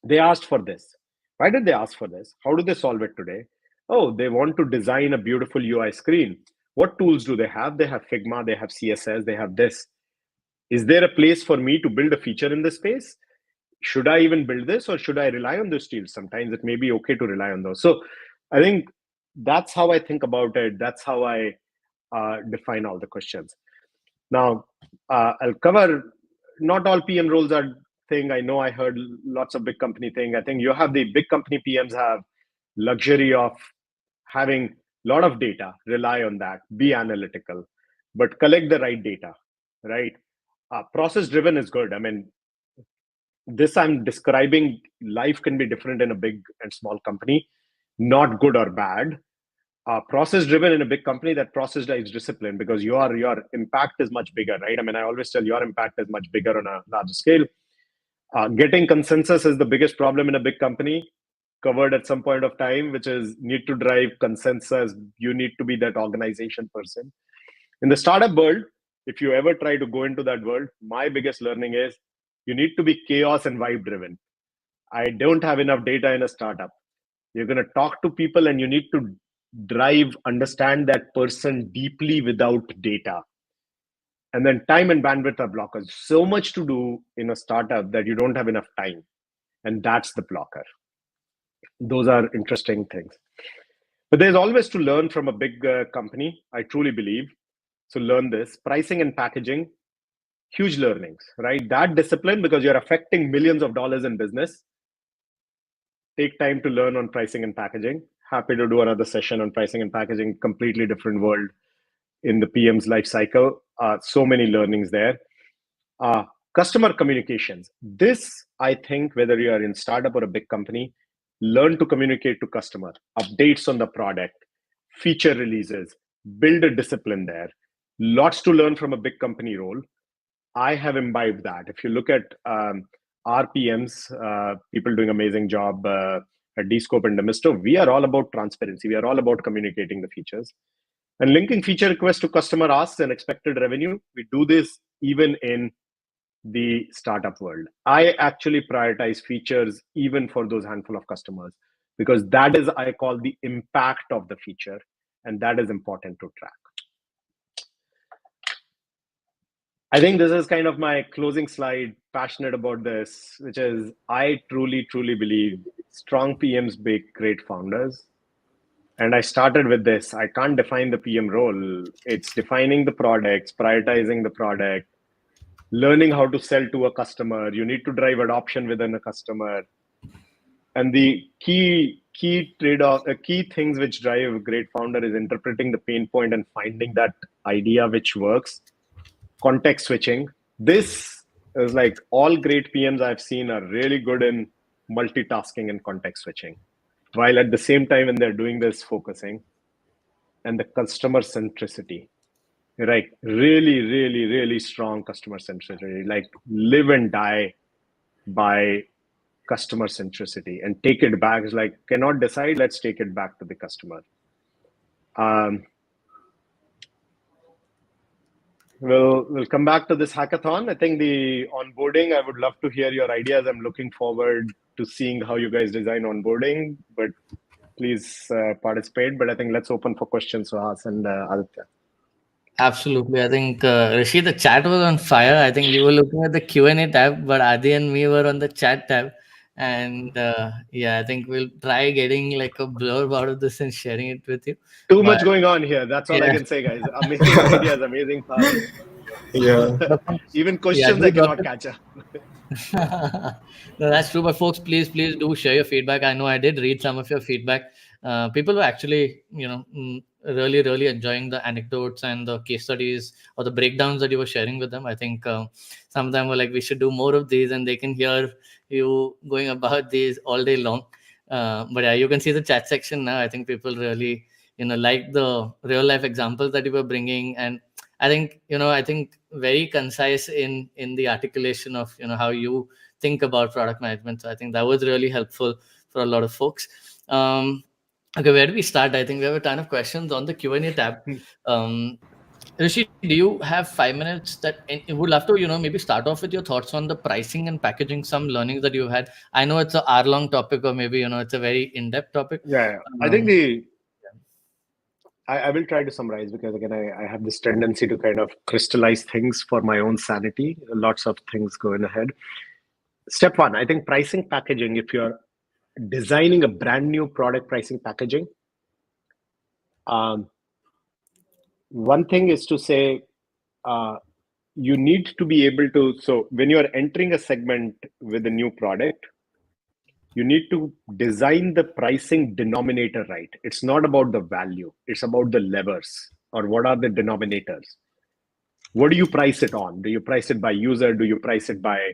they asked for this. Why did they ask for this? How do they solve it today? Oh, they want to design a beautiful UI screen. What tools do they have? They have Figma, they have CSS, they have this. Is there a place for me to build a feature in this space? Should I even build this, or should I rely on those tools? Sometimes it may be okay to rely on those. So I think that's how I think about it. That's how I define all the questions. Now, I'll cover, not all PM roles are thing. I know I heard lots of big company thing. I think you have the big company PMs have luxury of having a lot of data, rely on that, be analytical, but collect the right data, right? Process driven is good. I mean, this I'm describing, life can be different in a big and small company, not good or bad. Process driven in a big company, that process drives discipline because your impact is much bigger, right? I mean, I always tell your impact is much bigger on a larger scale. Getting consensus is the biggest problem in a big company, covered at some point of time, which is need to drive consensus. You need to be that organization person. In the startup world, if you ever try to go into that world, my biggest learning is you need to be chaos and vibe driven. I don't have enough data in a startup. You're going to talk to people and you need to understand that person deeply without data. And then time and bandwidth are blockers. So much to do in a startup that you don't have enough time. And that's the blocker. Those are interesting things. But there's always to learn from a big company, I truly believe. So learn this. Pricing and packaging, huge learnings, right? That discipline, because you're affecting millions of dollars in business. Take time to learn on pricing and packaging. Happy to do another session on pricing and packaging, completely different world in the PM's life cycle. So many learnings there. Customer communications. This, I think, whether you are in startup or a big company, learn to communicate to customer, updates on the product, feature releases, build a discipline there. Lots to learn from a big company role. I have imbibed that. If you look at our PMs, people doing amazing job at Descope and Demisto, we are all about transparency. We are all about communicating the features. And linking feature requests to customer asks and expected revenue. We do this even in the startup world. I actually prioritize features even for those handful of customers, because that is, I call, the impact of the feature, and that is important to track. I think this is kind of my closing slide, passionate about this, which is I truly, truly believe strong PMs make great founders. And I started with this. I can't define the PM role. It's defining the products, prioritizing the product, learning how to sell to a customer. You need to drive adoption within a customer. And the key trade-off, key things which drive a great founder is interpreting the pain point and finding that idea which works. Context switching. This is like all great PMs I've seen are really good in multitasking and context switching, while at the same time when they're doing this, focusing. And the customer centricity, right? Really, really, really strong customer centricity, like live and die by customer centricity and take it back. It's like, cannot decide, let's take it back to the customer. We'll come back to this hackathon. I think the onboarding, I would love to hear your ideas. I'm looking forward to seeing how you guys design onboarding, but please participate. But I think let's open for questions for us and Aditya. Absolutely. I think, Rishi, the chat was on fire. I think we were looking at the Q&A tab, but Adi and me were on the chat tab. And yeah, I think we'll try getting like a blurb out of this and sharing it with you. Too much going on here. That's all I can say, guys. Amazing ideas, amazing thoughts. Yeah. Even questions I cannot catch up. No, that's true. But folks, please do share your feedback. I know I did read some of your feedback. People were actually, really enjoying the anecdotes and the case studies or the breakdowns that you were sharing with them. I think some of them were like, we should do more of these, and they can hear you going about these all day long. But yeah, you can see the chat section now. I think people really, like the real life examples that you were bringing, and I think very concise in the articulation of how you think about product management. So I think that was really helpful for a lot of folks. Okay, where do we start? I think we have a ton of questions on the Q&A tab. um, Rishi, do you have 5 minutes that and would love to maybe start off with your thoughts on the pricing and packaging, some learnings that you've had? I know it's a hour long topic, or maybe it's a very in-depth topic. Yeah, I think um, I will try to summarize, because again, I have this tendency to kind of crystallize things for my own sanity. Lots of things going ahead. Step one, I think pricing packaging, if you're designing a brand new product, pricing packaging, um, one thing is to say, you need to be able to, so when you're entering a segment with a new product, you need to design the pricing denominator right. It's not about the value, it's about the levers, or what are the denominators. What do you price it on? Do you price it by user? Do you price it by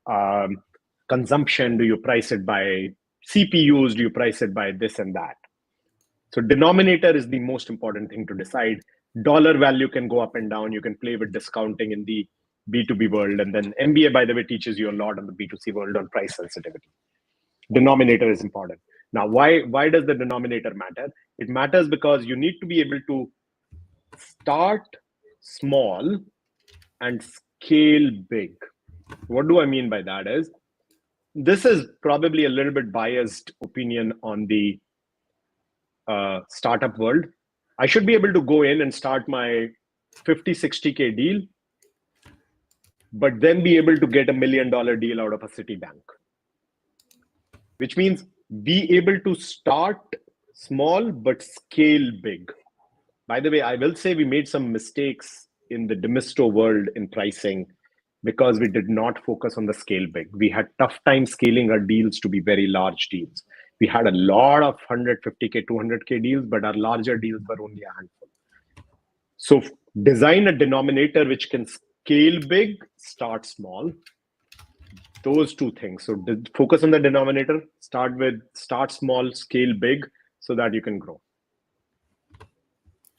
um, consumption? Do you price it by CPUs? Do you price it by this and that? So denominator is the most important thing to decide. Dollar value can go up and down. You can play with discounting in the B2B world. And then MBA, by the way, teaches you a lot on the B2C world on price sensitivity. Denominator is important. Now, why does the denominator matter? It matters because you need to be able to start small and scale big. What do I mean by that is, this is probably a little bit biased opinion on the startup world. I should be able to go in and start my 50, 60K deal, but then be able to get $1 million deal out of a Citibank, which means be able to start small but scale big. By the way, I will say we made some mistakes in the Demisto world in pricing because we did not focus on the scale big. We had tough time scaling our deals to be very large deals. We had a lot of 150K, 200K deals, but our larger deals were only a handful. So design a denominator which can scale big, start small. Those two things. So focus on the denominator, start small, scale big, so that you can grow.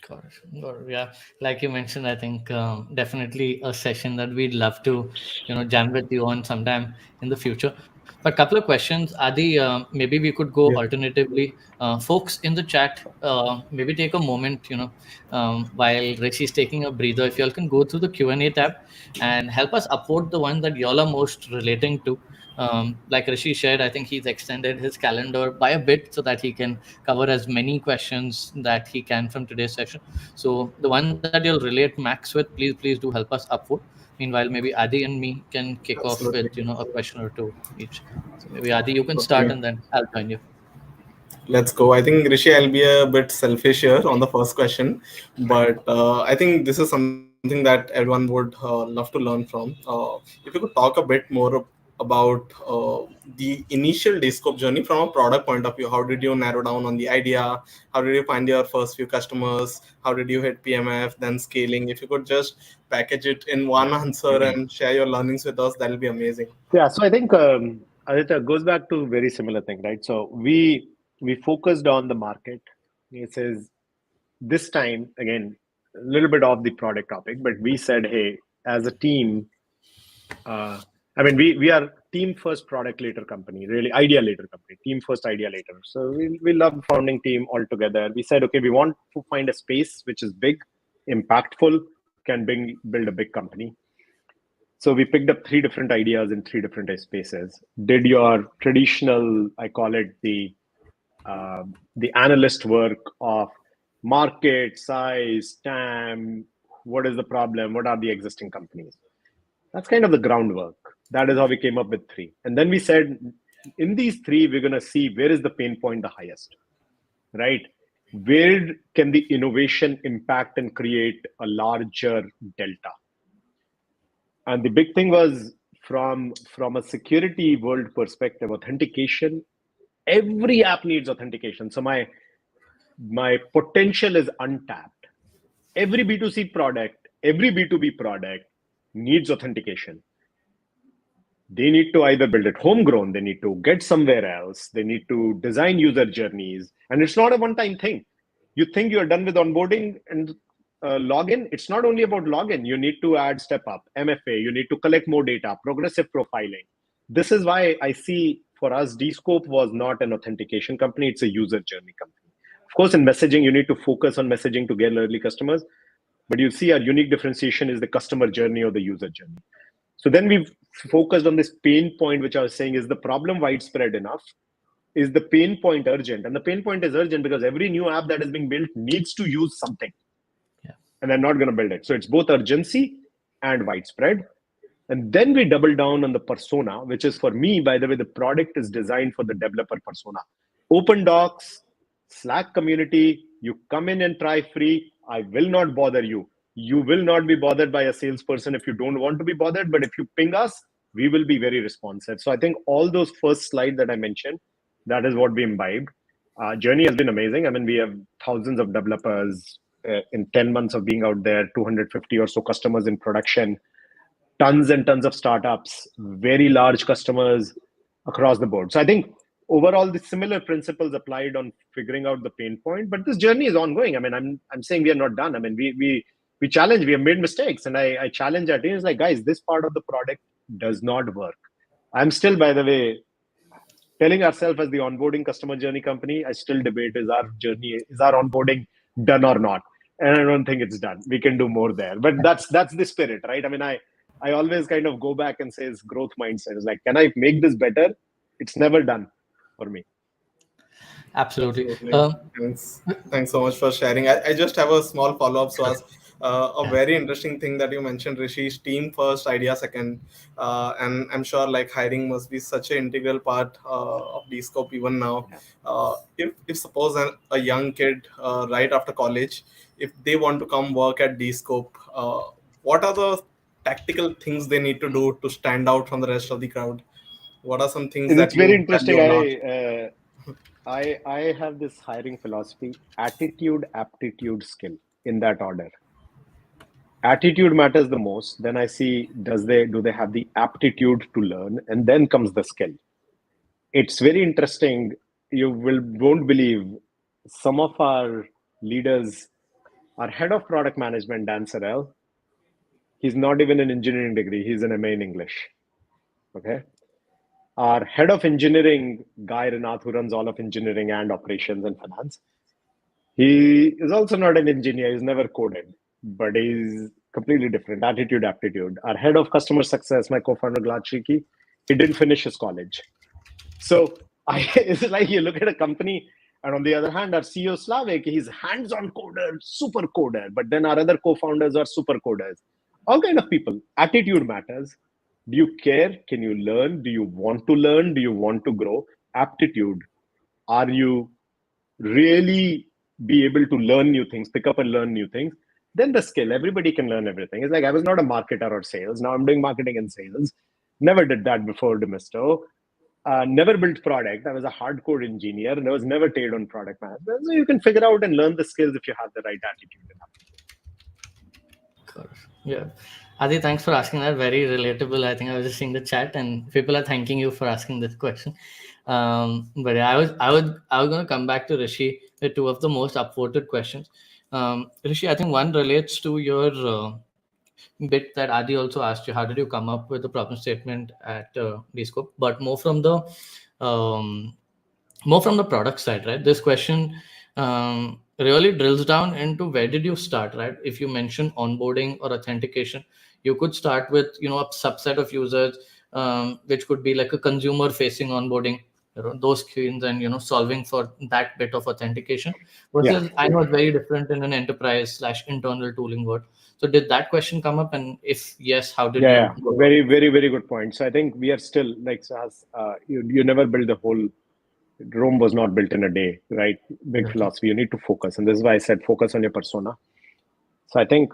Got it. Got it. Yeah, like you mentioned, I think definitely a session that we'd love to, jam with you on sometime in the future. But couple of questions, Adi. Maybe we could go Yeah. alternatively. Folks in the chat, maybe take a moment, while Rishi's taking a breather. If y'all can go through the Q&A tab and help us upvote the one that y'all are most relating to. Like Rishi shared, I think he's extended his calendar by a bit so that he can cover as many questions that he can from today's session. So the one that you'll relate max with, please do help us upvote. Meanwhile, maybe Adi and me can kick off with Absolutely. a question or two each. So maybe Adi, you can start, Okay. and then I'll join you. Let's go. I think Rishi, I'll be a bit selfish here on the first question, but I think this is something that everyone would love to learn from. If you could talk a bit more about the initial Descope journey from a product point of view. How did you narrow down on the idea? How did you find your first few customers? How did you hit PMF, then scaling? If you could just package it in one answer and share your learnings with us, that'll be amazing. Yeah, so I think Aditya goes back to very similar thing, right? So we focused on the market. It says this time again a little bit off the product topic, but we said, hey, as a team, I mean, we are team first, product later company, really idea later company, team first, idea later. So we love founding team all together. We said, okay, we want to find a space which is big, impactful, can build a big company. So we picked up 3 different ideas in 3 different spaces. Did your traditional, I call it the analyst work of market size, TAM, what is the problem, what are the existing companies. That's kind of the groundwork. That is how we came up with 3. And then we said, in these 3, we're going to see where is the pain point the highest, right? Where can the innovation impact and create a larger delta? And the big thing was from a security world perspective, authentication, every app needs authentication. So my potential is untapped. Every B2C product, every B2B product needs authentication. They need to either build it homegrown, they need to get somewhere else, they need to design user journeys. And it's not a one-time thing. You think you're done with onboarding and login. It's not only about login. You need to add step up, MFA, you need to collect more data, progressive profiling. This is why I see for us, Descope was not an authentication company, it's a user journey company. Of course, in messaging, you need to focus on messaging to get early customers. But you see our unique differentiation is the customer journey or the user journey. So then we've focused on this pain point, which I was saying, is the problem widespread enough? Is the pain point urgent? And the pain point is urgent because every new app that is being built needs to use something. Yeah. And they're not going to build it. So it's both urgency and widespread. And then we double down on the persona, which is for me, by the way, the product is designed for the developer persona. Open docs, Slack community, you come in and try free. I will not bother you. You will not be bothered by a salesperson if you don't want to be bothered. But if you ping us, we will be very responsive. So I think all those first slides that I mentioned, that is what we imbibed. Journey has been amazing. I mean, we have thousands of developers in 10 months of being out there, 250 or so customers in production, tons and tons of startups, very large customers across the board. So I think overall, the similar principles applied on figuring out the pain point. But this journey is ongoing. I mean, I'm saying we are not done. I mean, we challenge, we have made mistakes. And I challenge our teams like, guys, this part of the product does not work. I'm still, by the way, telling ourselves as the onboarding customer journey company, I still debate, is our onboarding done or not? And I don't think it's done. We can do more there. But that's the spirit, right? I mean, I always kind of go back and say it's growth mindset. It's like, can I make this better? It's never done for me. Absolutely. Thanks so much for sharing. I just have a small follow-up. So a very interesting thing that you mentioned, Rishi, is team first, idea second. And I'm sure like hiring must be such an integral part of Descope even now. If suppose a young kid right after college, if they want to come work at Descope, what are the tactical things they need to do to stand out from the rest of the crowd? What are some things And that it's very you interesting. value a lot? I have this hiring philosophy: attitude, aptitude, skill, in that order. Attitude matters the most. Then I see, do they have the aptitude to learn, and then comes the skill. It's very interesting. You won't believe some of our leaders. Our head of product management, Dan Sorrell, he's not even an engineering degree. He's an MA in English. Okay. Our head of engineering, Guy Renath, who runs all of engineering and operations and finance, he is also not an engineer. He's never coded, but he's completely different. Attitude, aptitude. Our head of customer success, my co-founder, Glad Shiki, he didn't finish his college. So it's like you look at a company, and on the other hand, our CEO, Slavik, he's hands-on coder, super coder. But then our other co-founders are super coders. All kind of people. Attitude matters. Do you care? Can you learn? Do you want to learn? Do you want to grow? Aptitude. Are you really be able to learn new things, pick up and learn new things? Then the skill. Everybody can learn everything. It's like I was not a marketer or sales. Now I'm doing marketing and sales. Never did that before Demisto. Never built product. I was a hardcore engineer and I was never trained on product management. So you can figure out and learn the skills if you have the right attitude and aptitude. Yeah. Adi, thanks for asking that. Very relatable. I think I was just seeing the chat and people are thanking you for asking this question. But yeah, I was going to come back to Rishi with two of the most upvoted questions. Rishi, I think one relates to your bit that Adi also asked you. How did you come up with the problem statement at Descope? But more from the product side, right? This question really drills down into where did you start, right? If you mention onboarding or authentication, you could start with a subset of users, which could be like a consumer facing onboarding, those screens, and solving for that bit of authentication. Versus, I know it's very different in an enterprise / internal tooling world. So did that question come up, and if yes, how did you go? Very, very, very good point. So I think we are still like, you never build the whole. Rome was not built in a day, right? Big philosophy. You need to focus. And this is why I said focus on your persona. So I think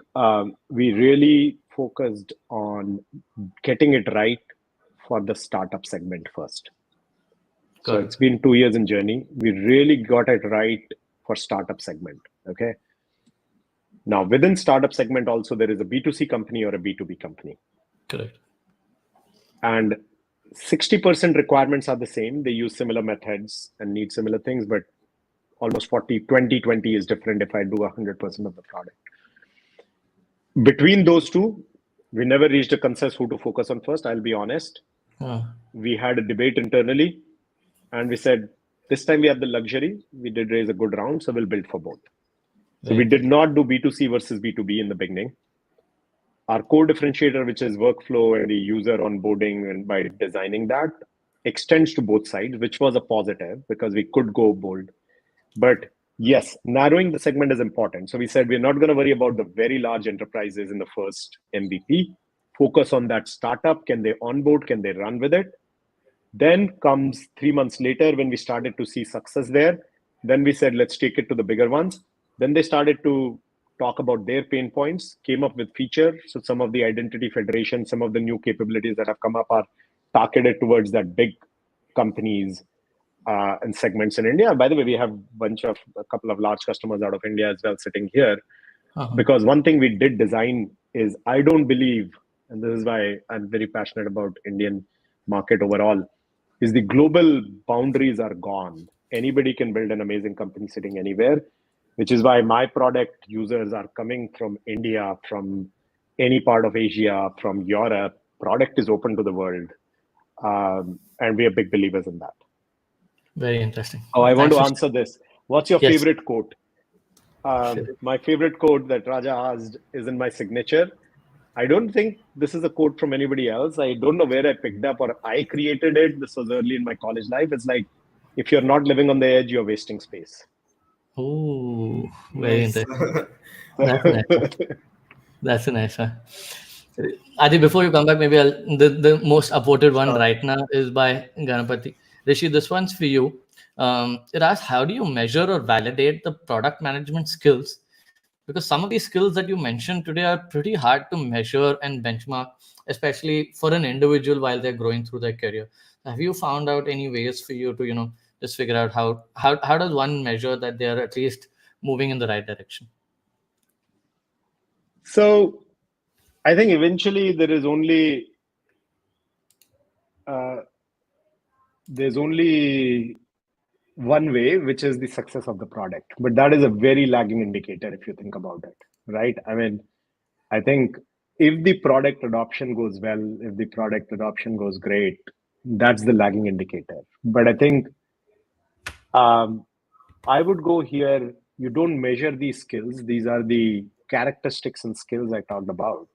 we really focused on getting it right for the startup segment first. Got So it. it's been 2 years in journey. We really got it right for startup segment. Okay. Now within startup segment also there is a B2C company or a B2B company. Correct. And 60% requirements are the same. They use similar methods and need similar things, but almost 20 is different if I do 100% of the product. Between those two, we never reached a consensus who to focus on first. I'll be honest. We had a debate internally and we said, this time we have the luxury. We did raise a good round, so we'll build for both. So we did not do B2C versus B2B in the beginning. Our core differentiator, which is workflow and the user onboarding, and by designing that, extends to both sides, which was a positive because we could go bold. But yes, narrowing the segment is important. So we said we're not going to worry about the very large enterprises in the first MVP. Focus on that startup. Can they onboard? Can they run with it? Then comes 3 months later when we started to see success there. Then we said, let's take it to the bigger ones. Then they started to talk about their pain points, came up with features. So some of the identity federation, some of the new capabilities that have come up are targeted towards that big companies and segments in India. By the way, we have a couple of large customers out of India as well sitting here. Because one thing we did design is, I don't believe, and this is why I'm very passionate about Indian market overall, is the global boundaries are gone. Anybody can build an amazing company sitting anywhere, which is why my product users are coming from India, from any part of Asia, from Europe. Product is open to the world. And we are big believers in that. Very interesting. I want to answer this. What's your Yes. favorite quote? My favorite quote that Raja asked is in my signature. I don't think this is a quote from anybody else. I don't know where I picked up or I created it. This was early in my college life. It's like, if you're not living on the edge, you're wasting space. Oh, very Nice. interesting. That's nice. That's a nice one. Adi, before you come back, maybe the most upvoted one right now is by Ganapati. Rishi, this one's for you. It asks, how do you measure or validate the product management skills? Because some of these skills that you mentioned today are pretty hard to measure and benchmark, especially for an individual while they're growing through their career. Have you found out any ways for you to, just figure out how does one measure that they're at least moving in the right direction? So I think eventually there's only one way, which is the success of the product. But that is a very lagging indicator if you think about it, right? I mean, I think if the product adoption goes well, if the product adoption goes great, that's the lagging indicator. But I think I would go here, you don't measure these skills. These are the characteristics and skills I talked about.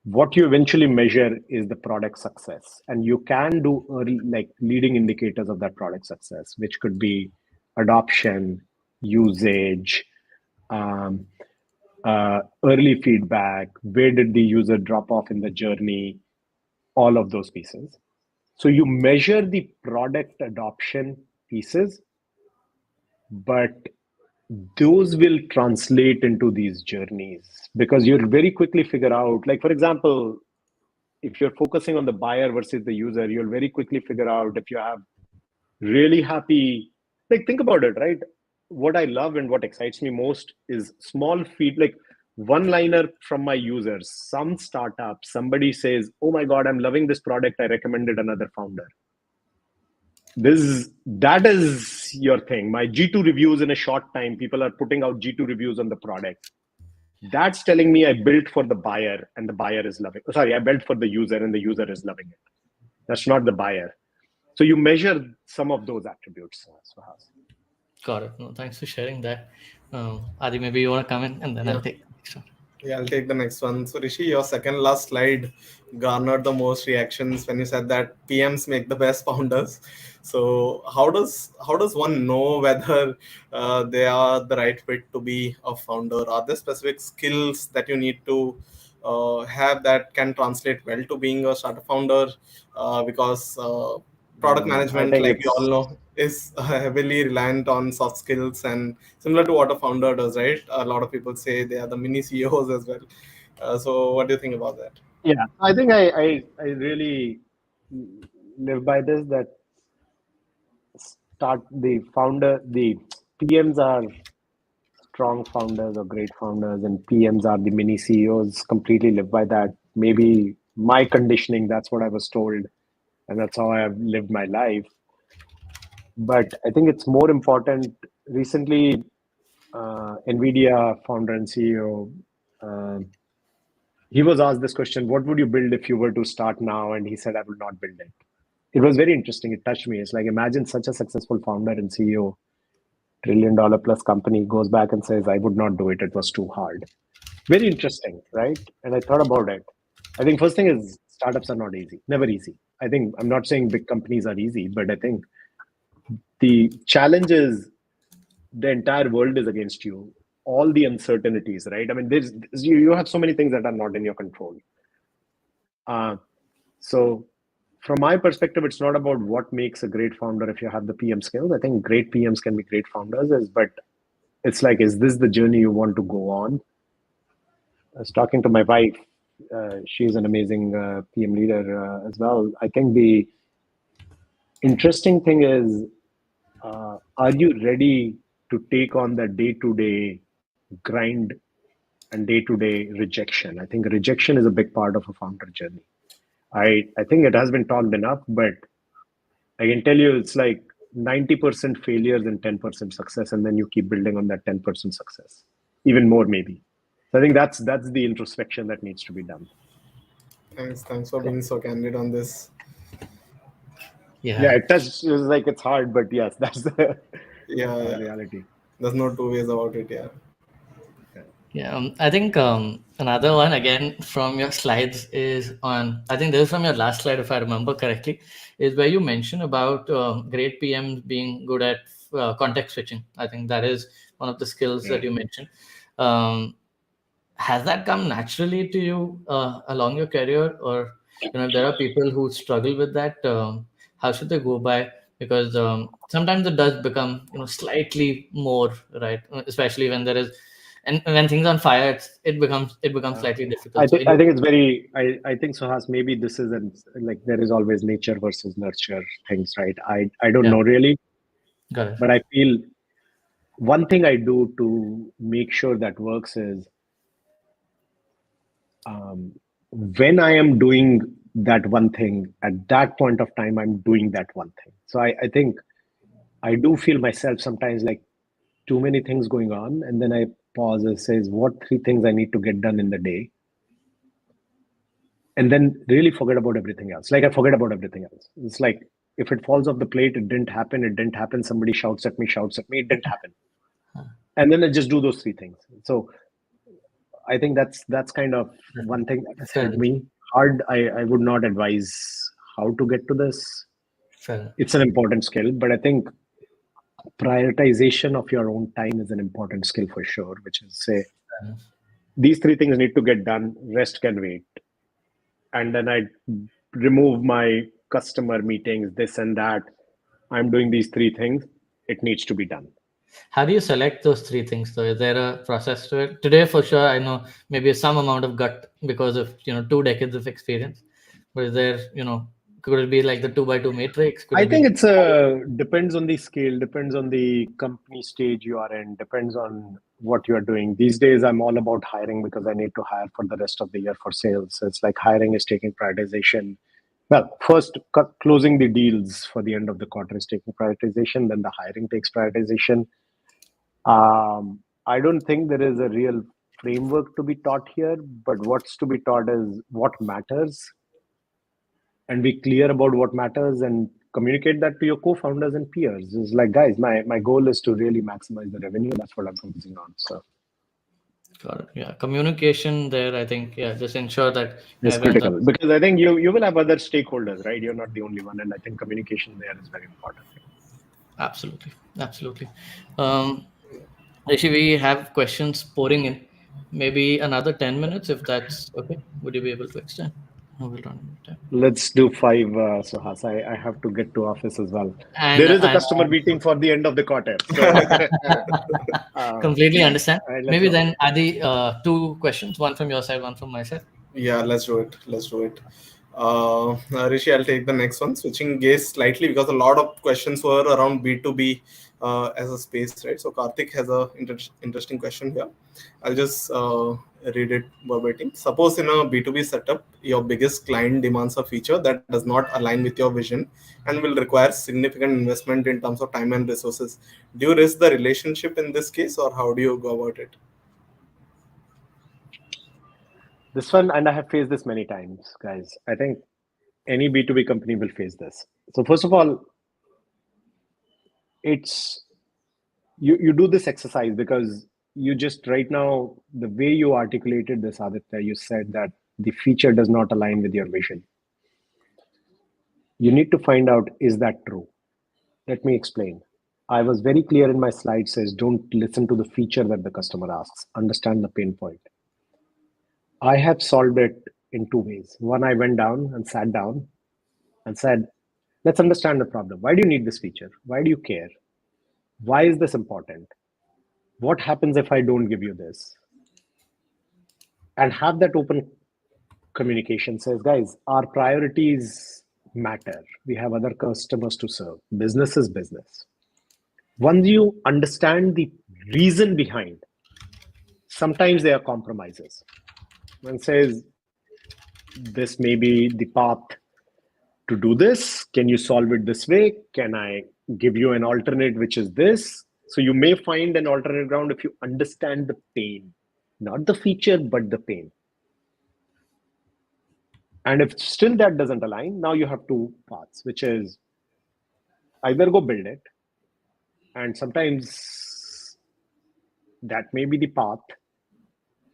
What you eventually measure is the product success. And you can do early, like leading indicators of that product success, which could be adoption, usage, early feedback, where did the user drop off in the journey, all of those pieces. So you measure the product adoption pieces, but those will translate into these journeys because you'll very quickly figure out, like, for example, if you're focusing on the buyer versus the user, you'll very quickly figure out if you have really happy, like, think about it, right? What I love and what excites me most is small feed, like one liner from my users. Some startup, somebody says, oh my God, I'm loving this product. I recommended another founder. That is your thing. My G2 reviews in a short time, people are putting out G2 reviews on the product. That's telling me I built for the buyer and the buyer is loving. Sorry, I built for the user and the user is loving it. That's not the buyer. So you measure some of those attributes. Got it. No, thanks for sharing that. Adi, maybe you want to come in and then I'll take the next one. Yeah, I'll take the next one. So Rishi, your second last slide garnered the most reactions when you said that PMs make the best founders. So how does one know whether they are the right fit to be a founder? Are there specific skills that you need to have that can translate well to being a startup founder? Because product management, like we all know, is heavily reliant on soft skills and similar to what a founder does, right? A lot of people say they are the mini CEOs as well. So what do you think about that? Yeah, I think I really live by this, that the PMs are strong founders or great founders, and PMs are the mini CEOs. Completely live by that. Maybe my conditioning, that's what I was told, and that's how I have lived my life. But I think it's more important. Recently, NVIDIA founder and CEO, uh, he was asked this question: "What would you build if you were to start now?" And he said, "I will not build it." It was very interesting. It touched me. It's like, imagine such a successful founder and CEO, $1 trillion plus company, goes back and says, "I would not do it. It was too hard." Very interesting, right? And I thought about it. I think first thing is startups are not easy, never easy. I think I'm not saying big companies are easy, but I think the challenge is the entire world is against you. All the uncertainties, right? I mean, you have so many things that are not in your control. So from my perspective, it's not about what makes a great founder if you have the PM skills. I think great PMs can be great founders, but it's like, is this the journey you want to go on? I was talking to my wife. She's an amazing PM leader as well. I think the interesting thing is, are you ready to take on the day-to-day grind and day-to-day rejection? I think rejection is a big part of a founder journey. I think it has been talked enough, but I can tell you it's like 90% failures and 10% success, and then you keep building on that 10% success, even more maybe. So I think that's the introspection that needs to be done. Thanks for being so candid on this. Yeah, it's like it's hard, but yes, that's the Yeah. reality. There's no two ways about it. Yeah, I think another one again from your slides is on. I think this is from your last slide, if I remember correctly, is where you mentioned about great PMs being good at context switching. I think that is one of the skills that you mentioned. Has that come naturally to you along your career, or if there are people who struggle with that, how should they go by? Because sometimes it does become slightly more, right, especially when there is. And when things on fire, it becomes slightly difficult. I think it's very. I think, Suhas, maybe this isn't like there is always nature versus nurture things, right? I don't know really, Got it. but I feel one thing I do to make sure that works is when I am doing that one thing at that point of time, I'm doing that one thing. So I think I do feel myself sometimes like too many things going on, and then I pause and says, what 3 things I need to get done in the day, and then really forget about everything else. Like I forget about everything else. It's like if it falls off the plate, it didn't happen. It didn't happen. Somebody shouts at me, it didn't happen. And then I just do those 3 things. So I think that's kind of one thing that has helped me. Hard. I would not advise how to get to this. It's an important skill, but I think prioritization of your own time is an important skill for sure, which is say these 3 things need to get done, rest can wait. And then I remove my customer meetings, this and that. I'm doing these 3 things, it needs to be done. How do you select those 3 things though? Is there a process to it? Today for sure I know maybe some amount of gut because of 2 decades of experience, but is there could it be like the 2x2 matrix? I think it's depends on the scale, depends on the company stage you are in, depends on what you are doing. These days, I'm all about hiring because I need to hire for the rest of the year for sales. So it's like hiring is taking prioritization. Well, first closing the deals for the end of the quarter is taking prioritization. Then the hiring takes prioritization. I don't think there is a real framework to be taught here, but what's to be taught is what matters, and be clear about what matters and communicate that to your co-founders and peers. It's like, guys, my goal is to really maximize the revenue. That's what I'm focusing on. So got it. Yeah, communication there, I think, just ensure that it's critical because I think you will have other stakeholders, right? You're not the only one, and I think communication there is very important. Absolutely. Rishi, we have questions pouring in. Maybe another 10 minutes if that's okay. Would you be able to extend? We'll run out of time. Let's do 5, Suhas. I have to get to office as well. And, there is a customer meeting for the end of the quarter. So. Completely understand. Maybe go. Then, Adi, 2 questions, one from your side, one from my side. Yeah, let's do it. Rishi, I'll take the next one. Switching gears slightly because a lot of questions were around B2B as a space, right? So Karthik has a interesting question here. I'll just read it verbatim. Suppose in a B2B setup, your biggest client demands a feature that does not align with your vision and will require significant investment in terms of time and resources. Do you risk the relationship in this case, or how do you go about it? This one, and I have faced this many times, guys. I think any B2B company will face this. So first of all, it's you do this exercise because you just right now, the way you articulated this, Aditya, you said that the feature does not align with your vision. You need to find out, is that true? Let me explain. I was very clear in my slide says, don't listen to the feature that the customer asks, understand the pain point. I have solved it in two ways. One, I went down and sat down and said, let's understand the problem. Why do you need this feature? Why do you care? Why is this important? What happens if I don't give you this? And have that open communication. Says, guys, our priorities matter. We have other customers to serve. Business is business. Once you understand the reason behind, sometimes there are compromises. One says, this may be the path to do this. Can you solve it this way? Can I give you an alternate, which is this? So you may find an alternate ground if you understand the pain, not the feature, but the pain. And if still that doesn't align, now you have two paths, which is either go build it, and sometimes that may be the path.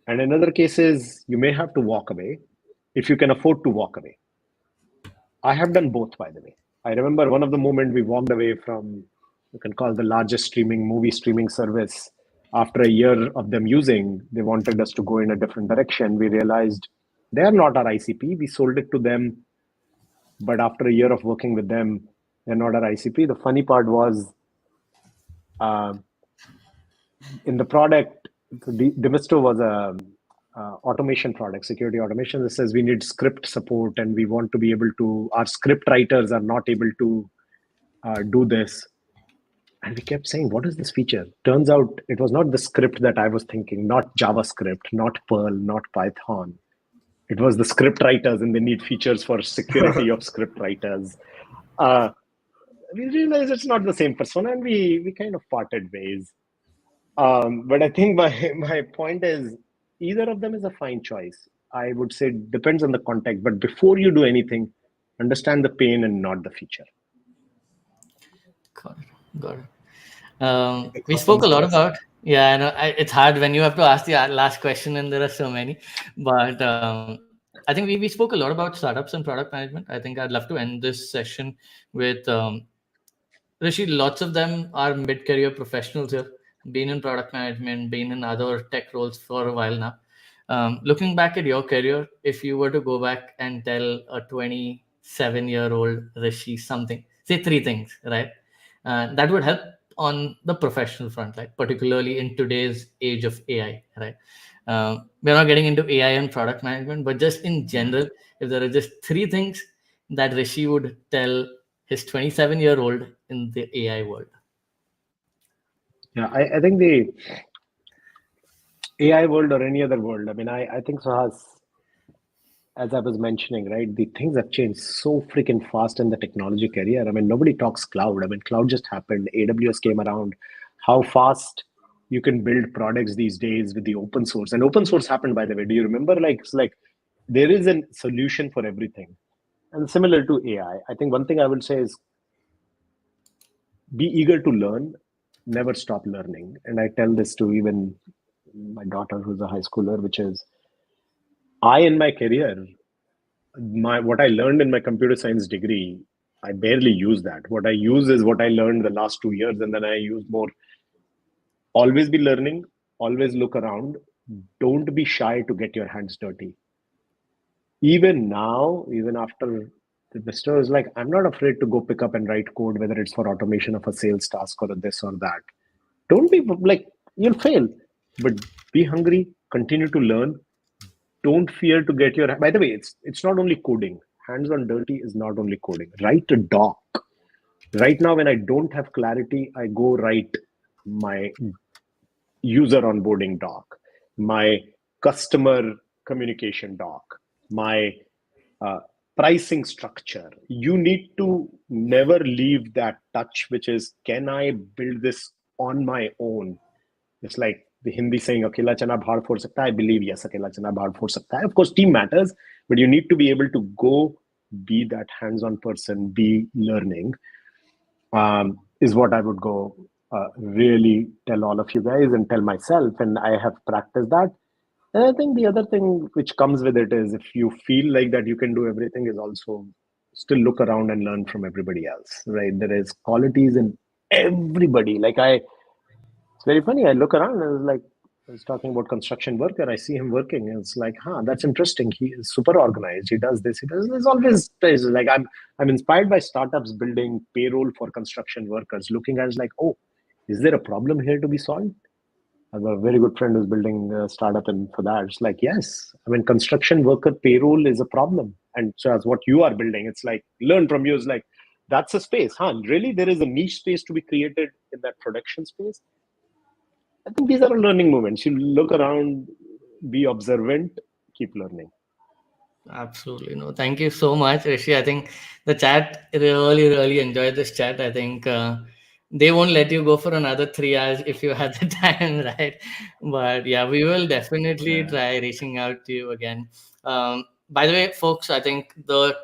And in other cases, you may have to walk away if you can afford to walk away. I have done both, by the way. I remember one of the moments we walked away from, you can call the largest movie streaming service. After a year of them using, they wanted us to go in a different direction. We realized they are not our ICP. We sold it to them. But after a year of working with them, they're not our ICP. The funny part was in the product, Demisto was a automation product, security automation, that says we need script support and we want to be able to, our script writers are not able to do this. And we kept saying, what is this feature? Turns out it was not the script that I was thinking, not JavaScript, not Perl, not Python. It was the script writers, and they need features for security of script writers. We realized it's not the same persona, and we kind of parted ways. But I think my point is, either of them is a fine choice. I would say it depends on the context. But before you do anything, understand the pain and not the feature. Got it. Got it. We spoke a lot about, yeah, I know it's hard when you have to ask the last question and there are so many, but I think we spoke a lot about startups and product management. I think I'd love to end this session with Rishi. Lots of them are mid-career professionals here, been in product management, been in other tech roles for a while now. Looking back at your career, if you were to go back and tell a 27-year-old Rishi something, say three things, right? That would help on the professional front, like particularly in today's age of AI, right? We're not getting into AI and product management, but just in general, if there are just three things that Rishi would tell his 27-year-old in the AI world. Yeah, I think the AI world or any other world, I mean, I think Sahas, as I was mentioning, right, the things have changed so freaking fast in the technology career. I mean, nobody talks cloud. I mean, cloud just happened. AWS came around. How fast you can build products these days with the open source. And open source happened, by the way. Do you remember? Like, it's like there is a solution for everything. And similar to AI, I think one thing I would say is be eager to learn, never stop learning. And I tell this to even my daughter, who's a high schooler, which is in my career, what I learned in my computer science degree, I barely use that. What I use is what I learned the last 2 years, and then I use more. Always be learning, always look around. Don't be shy to get your hands dirty. Even now, even after the store is like, I'm not afraid to go pick up and write code, whether it's for automation of a sales task or this or that. Don't be like, you'll fail, but be hungry, continue to learn. Don't fear to get your, by the way, it's not only coding. hands-on dirty is not only coding. Write a doc. Right now, when I don't have clarity, I go write my user onboarding doc, my customer communication doc, my uh, pricing structure. You need to never leave that touch, which is, can I build this on my own? It's like the Hindi saying, "Akela chana bhad phod sakta hai." I believe, yes, akela chana bhad phod sakta hai. Of course, team matters, but you need to be able to go be that hands-on person, be learning, is what I would go really tell all of you guys and tell myself. And I have practiced that. And I think the other thing which comes with it is, if you feel like that you can do everything, is also still look around and learn from everybody else, right? There is qualities in everybody. It's very funny. I look around and it's like, I was talking about construction worker. I see him working. And it's like, that's interesting. He is super organized. He does this. He does. There's like, I'm inspired by startups building payroll for construction workers. Looking at it like, oh, is there a problem here to be solved? I have a very good friend who's building a startup, and for that, it's like, yes. I mean, construction worker payroll is a problem, and so as what you are building, it's like, learn from you. Is like, that's a space, Really, there is a niche space to be created in that production space. I think these are learning moments. You look around, be observant, keep learning. Absolutely. No, thank you so much, Rishi. I think the chat really enjoyed this chat. I think they won't let you go for another 3 hours if you had the time, right? But yeah, we will definitely try reaching out to you again. By the way, folks, I think the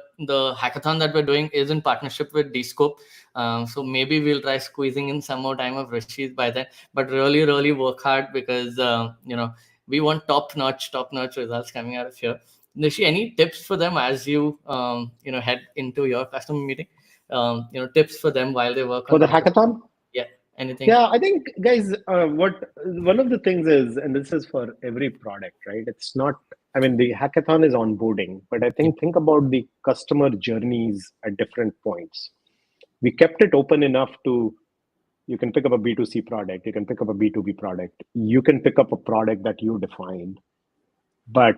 hackathon that we're doing is in partnership with Descope. So maybe we'll try squeezing in some more time of Rishi's by then. But really work hard, because we want top-notch results coming out of here. Rishi, any tips for them as you head into your customer meeting? Tips for them while they work For on the onboarding. hackathon? Yeah, anything? Yeah, I think, guys, what one of the things is, and this is for every product, right? It's not, I mean, the hackathon is onboarding, but I think about the customer journeys at different points. We kept it open enough to, you can pick up a B2C product, you can pick up a B2B product, you can pick up a product that you defined. But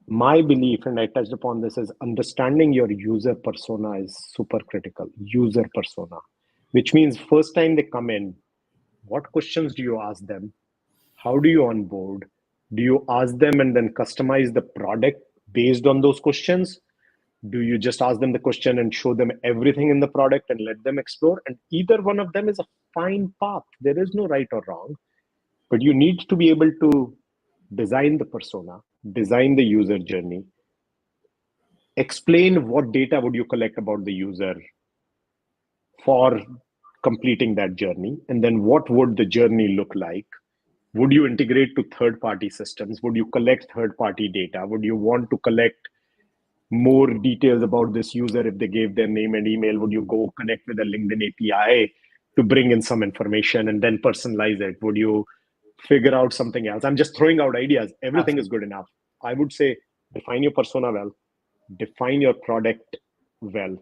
my belief, and I touched upon this, is understanding your user persona is super critical. User persona, which means first time they come in, what questions do you ask them? How do you onboard? Do you ask them and then customize the product based on those questions? Do you just ask them the question and show them everything in the product and let them explore? And either one of them is a fine path. There is no right or wrong, but you need to be able to design the persona, design the user journey, explain what data would you collect about the user for completing that journey, and then what would the journey look like. Would you integrate to third-party systems? Would you collect third-party data? Would you want to collect more details about this user if they gave their name and email? Would you go connect with a LinkedIn API to bring in some information and then personalize it? Would you figure out something else? I'm just throwing out ideas. Everything is good enough. I would say define your persona well, define your product well,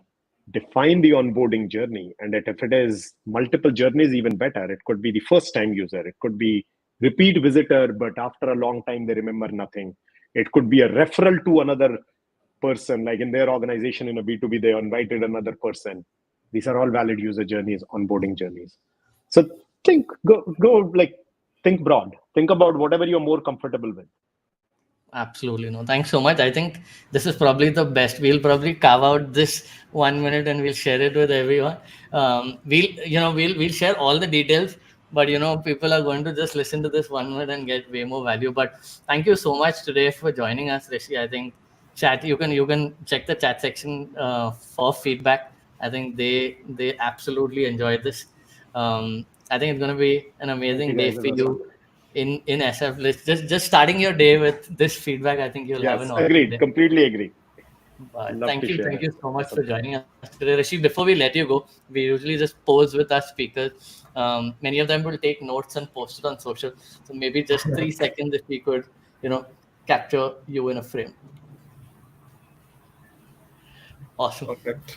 define the onboarding journey. And if it is multiple journeys, even better. It could be the first time user, it could be repeat visitor, but after a long time they remember nothing. It could be a referral to another person, like in their organization in a B2B, they invited another person. These are all valid user journeys, onboarding journeys. So think broad. Think about whatever you're more comfortable with. Absolutely. No, thanks so much. I think this is probably the best. We'll probably carve out this 1 minute and we'll share it with everyone. We'll share all the details, but people are going to just listen to this 1 minute and get way more value. But thank you so much today for joining us, Rishi. I think chat, you can check the chat section for feedback. I think they absolutely enjoyed this. I think it's going to be an amazing day for you in SF. Just starting your day with this feedback, I think you'll have an Yes, awesome agreed. day. Completely agree. But Love to thank share. you so much for Awesome. joining us today, Rishi. Before we let you go, we usually just pose with our speakers. Many of them will take notes and post it on social. So maybe just 3 seconds if we could, capture you in a frame. Awesome. Perfect.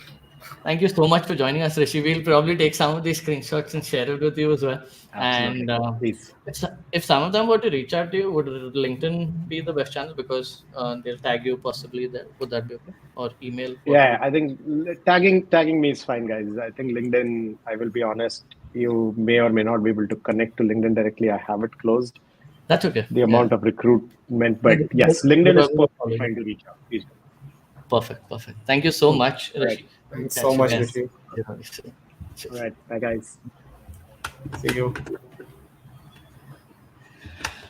Thank you so much for joining us, Rishi. We'll probably take some of these screenshots and share it with you as well. Absolutely. And Please. if some of them were to reach out to you, would LinkedIn be the best channel because they'll tag you possibly there? Would that be okay? Or email? What would Yeah, you? I think tagging me is fine, guys. I think LinkedIn, I will be honest, you may or may not be able to connect to LinkedIn directly. I have it closed, That's okay. the Yeah. amount of recruitment, No, but yes, they LinkedIn is probably will perfectly follow you. fine to reach out. Please do. Perfect. Perfect. Thank you so Cool. much, All right. Rishi. We'll Thanks so catch you much, again. Cheers. Rishi. Very soon. All Cheers. right. Bye, guys. See you.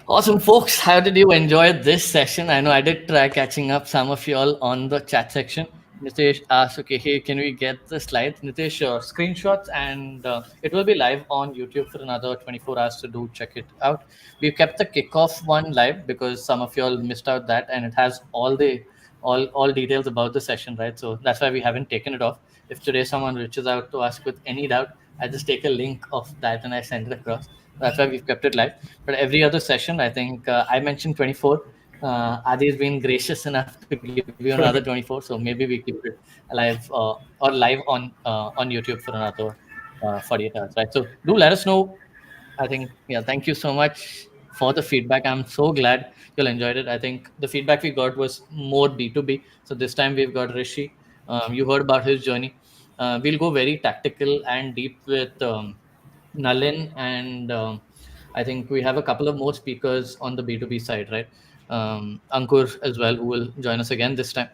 Awesome, folks. How did you enjoy this session? I know I did try catching up some of you all on the chat section. Nitesh asked, okay, hey, can we get the slides? Nitesh, screenshots, and it will be live on YouTube for another 24 hours, so do check it out. We've kept the kickoff one live because some of you all missed out that, and it has all details about the session, right? So that's why we haven't taken it off. If today someone reaches out to ask with any doubt, I just take a link of that and I send it across. That's why we've kept it live. But every other session, I think I mentioned 24. Adi's been gracious enough to give you another 24, so maybe we keep it alive or live on YouTube for another 48 hours, right? So do let us know. I think, yeah, thank you so much for the feedback. I'm so glad you'll enjoyed it. I think the feedback we got was more B2B. So this time we've got Rishi. You heard about his journey. We'll go very tactical and deep with Nalin, and I think we have a couple of more speakers on the B2B side, right? Ankur as well, who will join us again this time.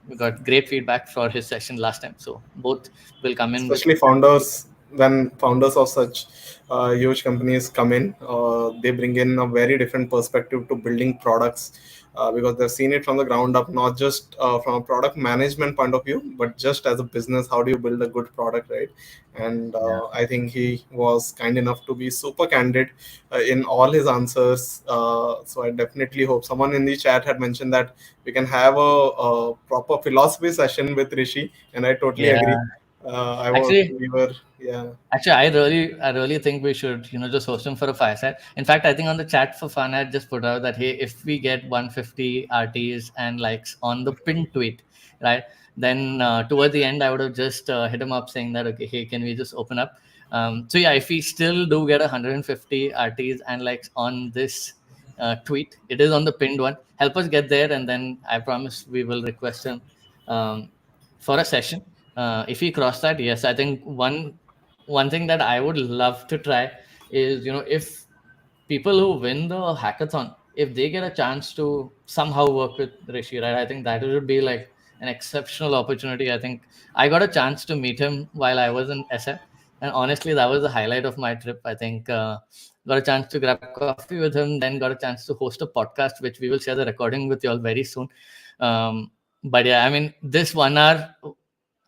We got great feedback for his session last time. So both will come in with Especially founders, when founders of such huge companies come in, they bring in a very different perspective to building products, because they've seen it from the ground up, not just from a product management point of view, but just as a business, how do you build a good product, right? And yeah. I think he was kind enough to be super candid in all his answers. So I definitely hope someone in the chat had mentioned that we can have a proper philosophy session with Rishi, and I totally Yeah. agree. Actually, We were, yeah. Actually, I really think we should, just host him for a fireside. In fact, I think on the chat for fun, I just put out that hey, if we get 150 RTs and likes on the pin tweet, right? Then toward the end, I would have just hit him up saying that okay, hey, can we just open up? So yeah, if we still do get 150 RTs and likes on this tweet, it is on the pinned one. Help us get there, and then I promise we will request him um, for a session. If we cross that, yes, I think one thing that I would love to try is, if people who win the hackathon, if they get a chance to somehow work with Rishi, right? I think that would be like an exceptional opportunity. I think I got a chance to meet him while I was in SF, and honestly, that was the highlight of my trip. I think got a chance to grab coffee with him, then got a chance to host a podcast, which we will share the recording with you all very soon. Um, but yeah, I mean, this 1 hour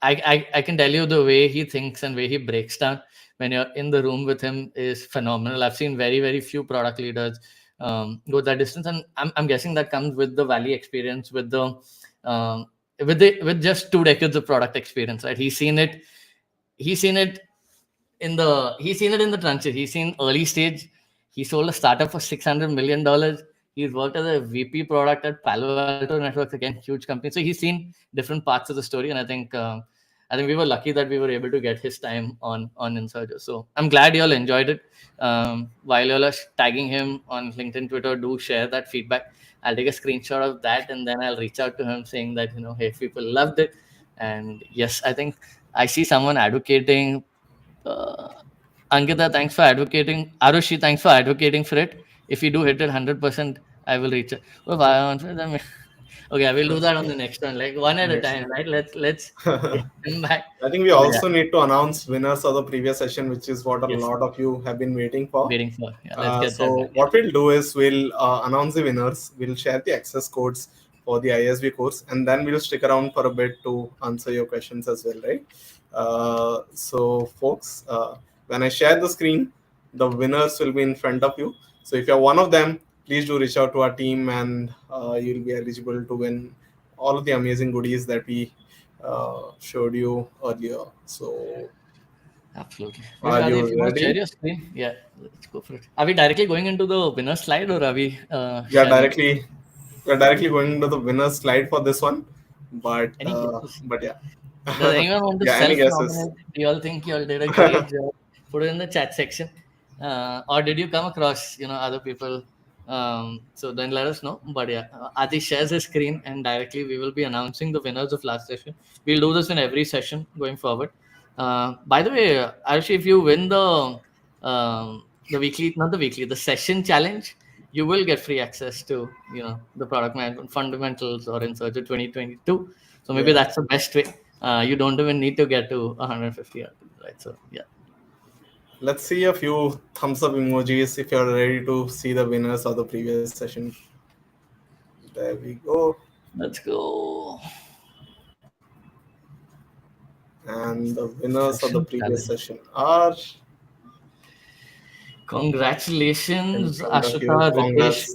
I can tell you the way he thinks and way he breaks down when you're in the room with him is phenomenal. I've seen very, very few product leaders go that distance, and I'm guessing that comes with the Valley experience, um, with just 2 decades of product experience, right? He's seen it he's seen it in the trenches. He's seen early stage. He sold a startup for $600 million. He's worked as a VP product at Palo Alto Networks, again, huge company. So he's seen different parts of the story, and I think we were lucky that we were able to get his time on Insurger. So I'm glad you all enjoyed it. While you all are tagging him on LinkedIn, Twitter, do share that feedback. I'll take a screenshot of that, and then I'll reach out to him saying that hey, people loved it, and yes, I think I see someone advocating. Uh, Ankita, thanks for advocating. Arushi, thanks for advocating for it. If you do hit it 100%, I will reach it. Oh, okay, I will do that on the next one, like one at a Next. time, right? Let's get them back. I think we So yeah, also need to announce winners of the previous session, which is what a yes, lot of you have been waiting for. waiting for. Yeah, let's get that So back. what we'll do is we'll announce the winners. We'll share the access codes for the ISB course, and then we'll stick around for a bit to answer your questions as well, right? So folks, when I share the screen, the winners will be in front of you. So if you're one of them, please do reach out to our team, and you'll be eligible to win all of the amazing goodies that we showed you earlier. So Absolutely. Yes, are Adi, you if you want to share ready? your screen, yeah, let's go for it. Are we directly going into the winner slide, or are we We are sharing it? directly we are directly going to the winner slide for this one, but Any guesses? yeah. Does anyone want to Yeah, any guesses? self-nominate? Do you all think you all did a great job? Put it in the chat section. Or did you come across, other people? So then let us know. But yeah, Adi shares his screen and directly we will be announcing the winners of last session. We'll do this in every session going forward. By the way, Arshi, if you win the weekly, not the weekly, the session challenge, you will get free access to, the product management fundamentals or in Search 2022. So maybe Yeah. that's the best way. You don't even need to get to 150 articles, right? So yeah, Let's see a few thumbs up emojis if you're ready to see the winners of the previous session. There we go. let's go. And the winners of the Session previous challenge. session are in Congratulations, front of Ashuta, you. Ritesh,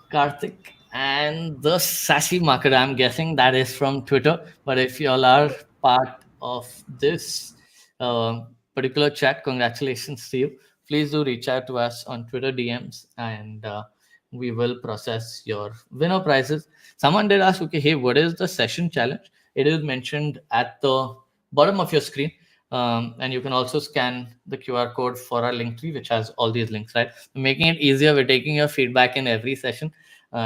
Congrats. Karthik, and the sassy marketer. I'm guessing that is from Twitter. But if y'all are part of this particular chat, congratulations to you. Please do reach out to us on Twitter DMs and we will process your winner prizes. Someone did ask, okay, hey, what is the session challenge? It is mentioned at the bottom of your screen. And you can also scan the QR code for our link tree, which has all these links, right? Making it easier. We're taking your feedback in every session.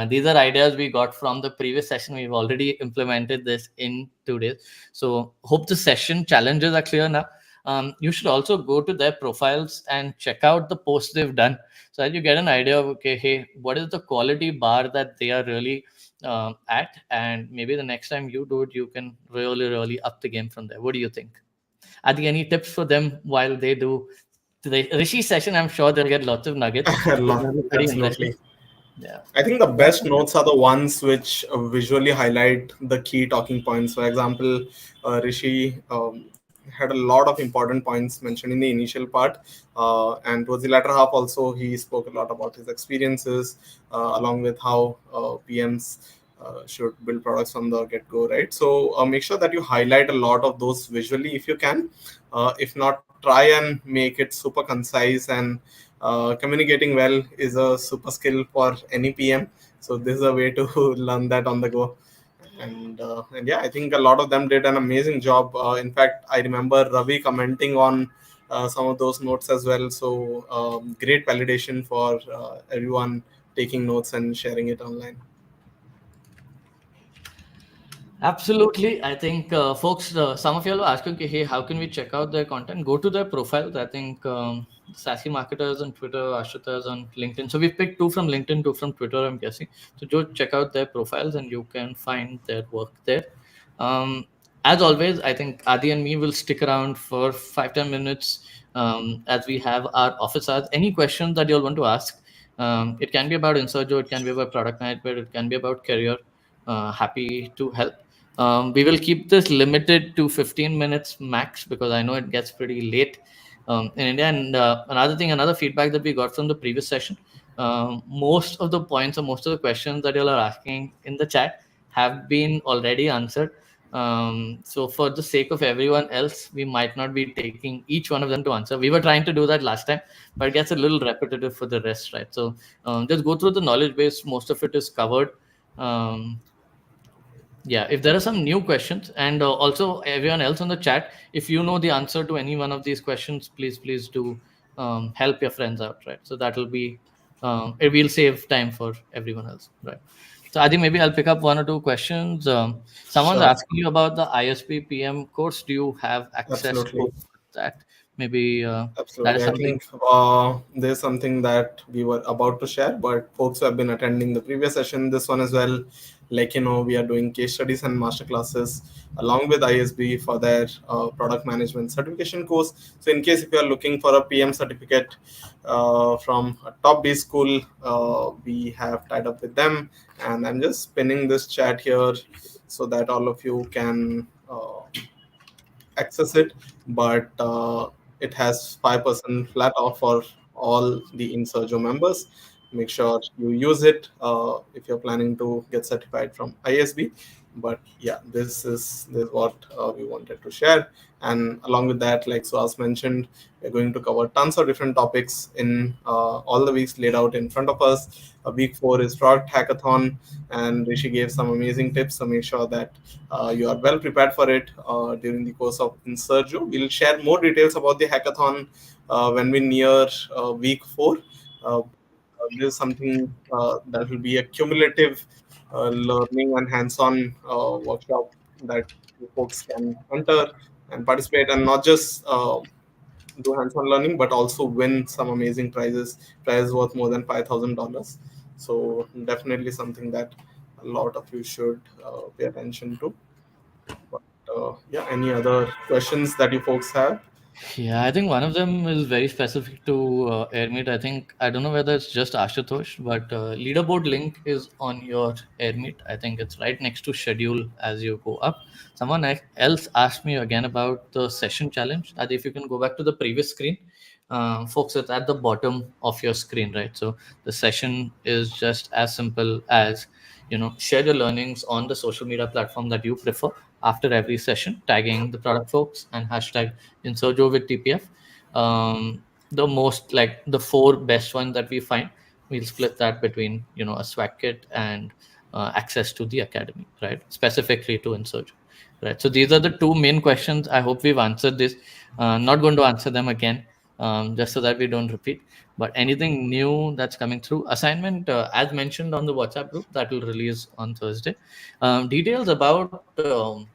These are ideas we got from the previous session. We've already implemented this in 2 days. So hope the session challenges are clear now. You should also go to their profiles and check out the posts they've done so that you get an idea of, okay, hey, what is the quality bar that they are really at? And maybe the next time you do it, you can really, really up the game from there. What do you think? Are there any tips for them while they do the Rishi session? I'm sure they'll get lots of nuggets. It's going to be pretty interesting. Absolutely. Yeah. I think the Yeah. best notes are the ones which visually highlight the key talking points. For example, Rishi had a lot of important points mentioned in the initial part, and towards the latter half also he spoke a lot about his experiences, along with how PMs should build products from the get-go, right? So make sure that you highlight a lot of those visually if you can. If not, try and make it super concise, and communicating well is a super skill for any PM. So this is a way to learn that on the go. And yeah, I think a lot of them did an amazing job. In fact, I remember Ravi commenting on some of those notes as well. So great validation for everyone taking notes and sharing it online. Absolutely. I think, folks, some of you are asking, okay, hey, how can we check out their content? Go to their profiles. I think Sassy Marketers on Twitter, Ashutas on LinkedIn. So we've picked two from LinkedIn, two from Twitter, I'm guessing. So go check out their profiles and you can find their work there. Um, as always, I think Adi and me will stick around for 5-10 minutes as we have our office hours. Any questions that you'll want to ask? It can be about Insurjo, it can be about product management, it can be about career. Happy to help. We will keep this limited to 15 minutes max because I know it gets pretty late in India. And another feedback that we got from the previous session, most of the points or most of the questions that you all are asking in the chat have been already answered. So for the sake of everyone else, we might not be taking each one of them to answer. We were trying to do that last time, but it gets a little repetitive for the rest, right? So just go through the knowledge base. Most of it is covered. Um, yeah, if there are some new questions, and also everyone else on the chat, if you know the answer to any one of these questions, please do help your friends out, right? So that'll be it will save time for everyone else, right? So I think maybe I'll pick up one or two questions. Someone's Sure, asking you about the ISP PM course. Do you have access to absolutely. that? Maybe that Absolutely. is I something. think there's something that we were about to share, but folks who have been attending the previous session, this one as well, like, we are doing case studies and master classes along with ISB for their product management certification course. So in case if you are looking for a PM certificate from a top D school, we have tied up with them. And I'm just pinning this chat here so that all of you can access it, but it has 5% flat off for all the Insurjo members. Make sure you use it if you're planning to get certified from ISB. But yeah, this is what we wanted to share. And along with that, like Suhas mentioned, we're going to cover tons of different topics in all the weeks laid out in front of us. Week 4 is product hackathon, and Rishi gave some amazing tips, so make sure that you are well prepared for it during the course of Insurjo. We'll share more details about the hackathon when we near week 4. This is something that will be a cumulative learning and hands-on workshop that you folks can enter and participate, and not just do hands-on learning, but also win some amazing prizes worth more than $5,000. So definitely something that a lot of you should pay attention to. But yeah, any other questions that you folks have? Yeah, I think one of them is very specific to Airmeet. I think I don't know whether it's just Ashutosh, but leaderboard link is on your Airmeet. I think it's right next to schedule as you go up. Else asked me again about the session challenge. And if you can go back to the previous screen, folks, it's at the bottom of your screen, right? So the session is just as simple as share your learnings on the social media platform that you prefer after every session, tagging the product folks and hashtag in Sojo with TPF. The most like the 4 best ones that we find, we'll split that between a swag kit and access to the academy, right? Specifically to Insurge, right? So these are the 2 main questions. I hope we've answered this. Not going to answer them again, just so that we don't repeat. But anything new that's coming through, assignment as mentioned on the WhatsApp group that will release on Thursday. Details about the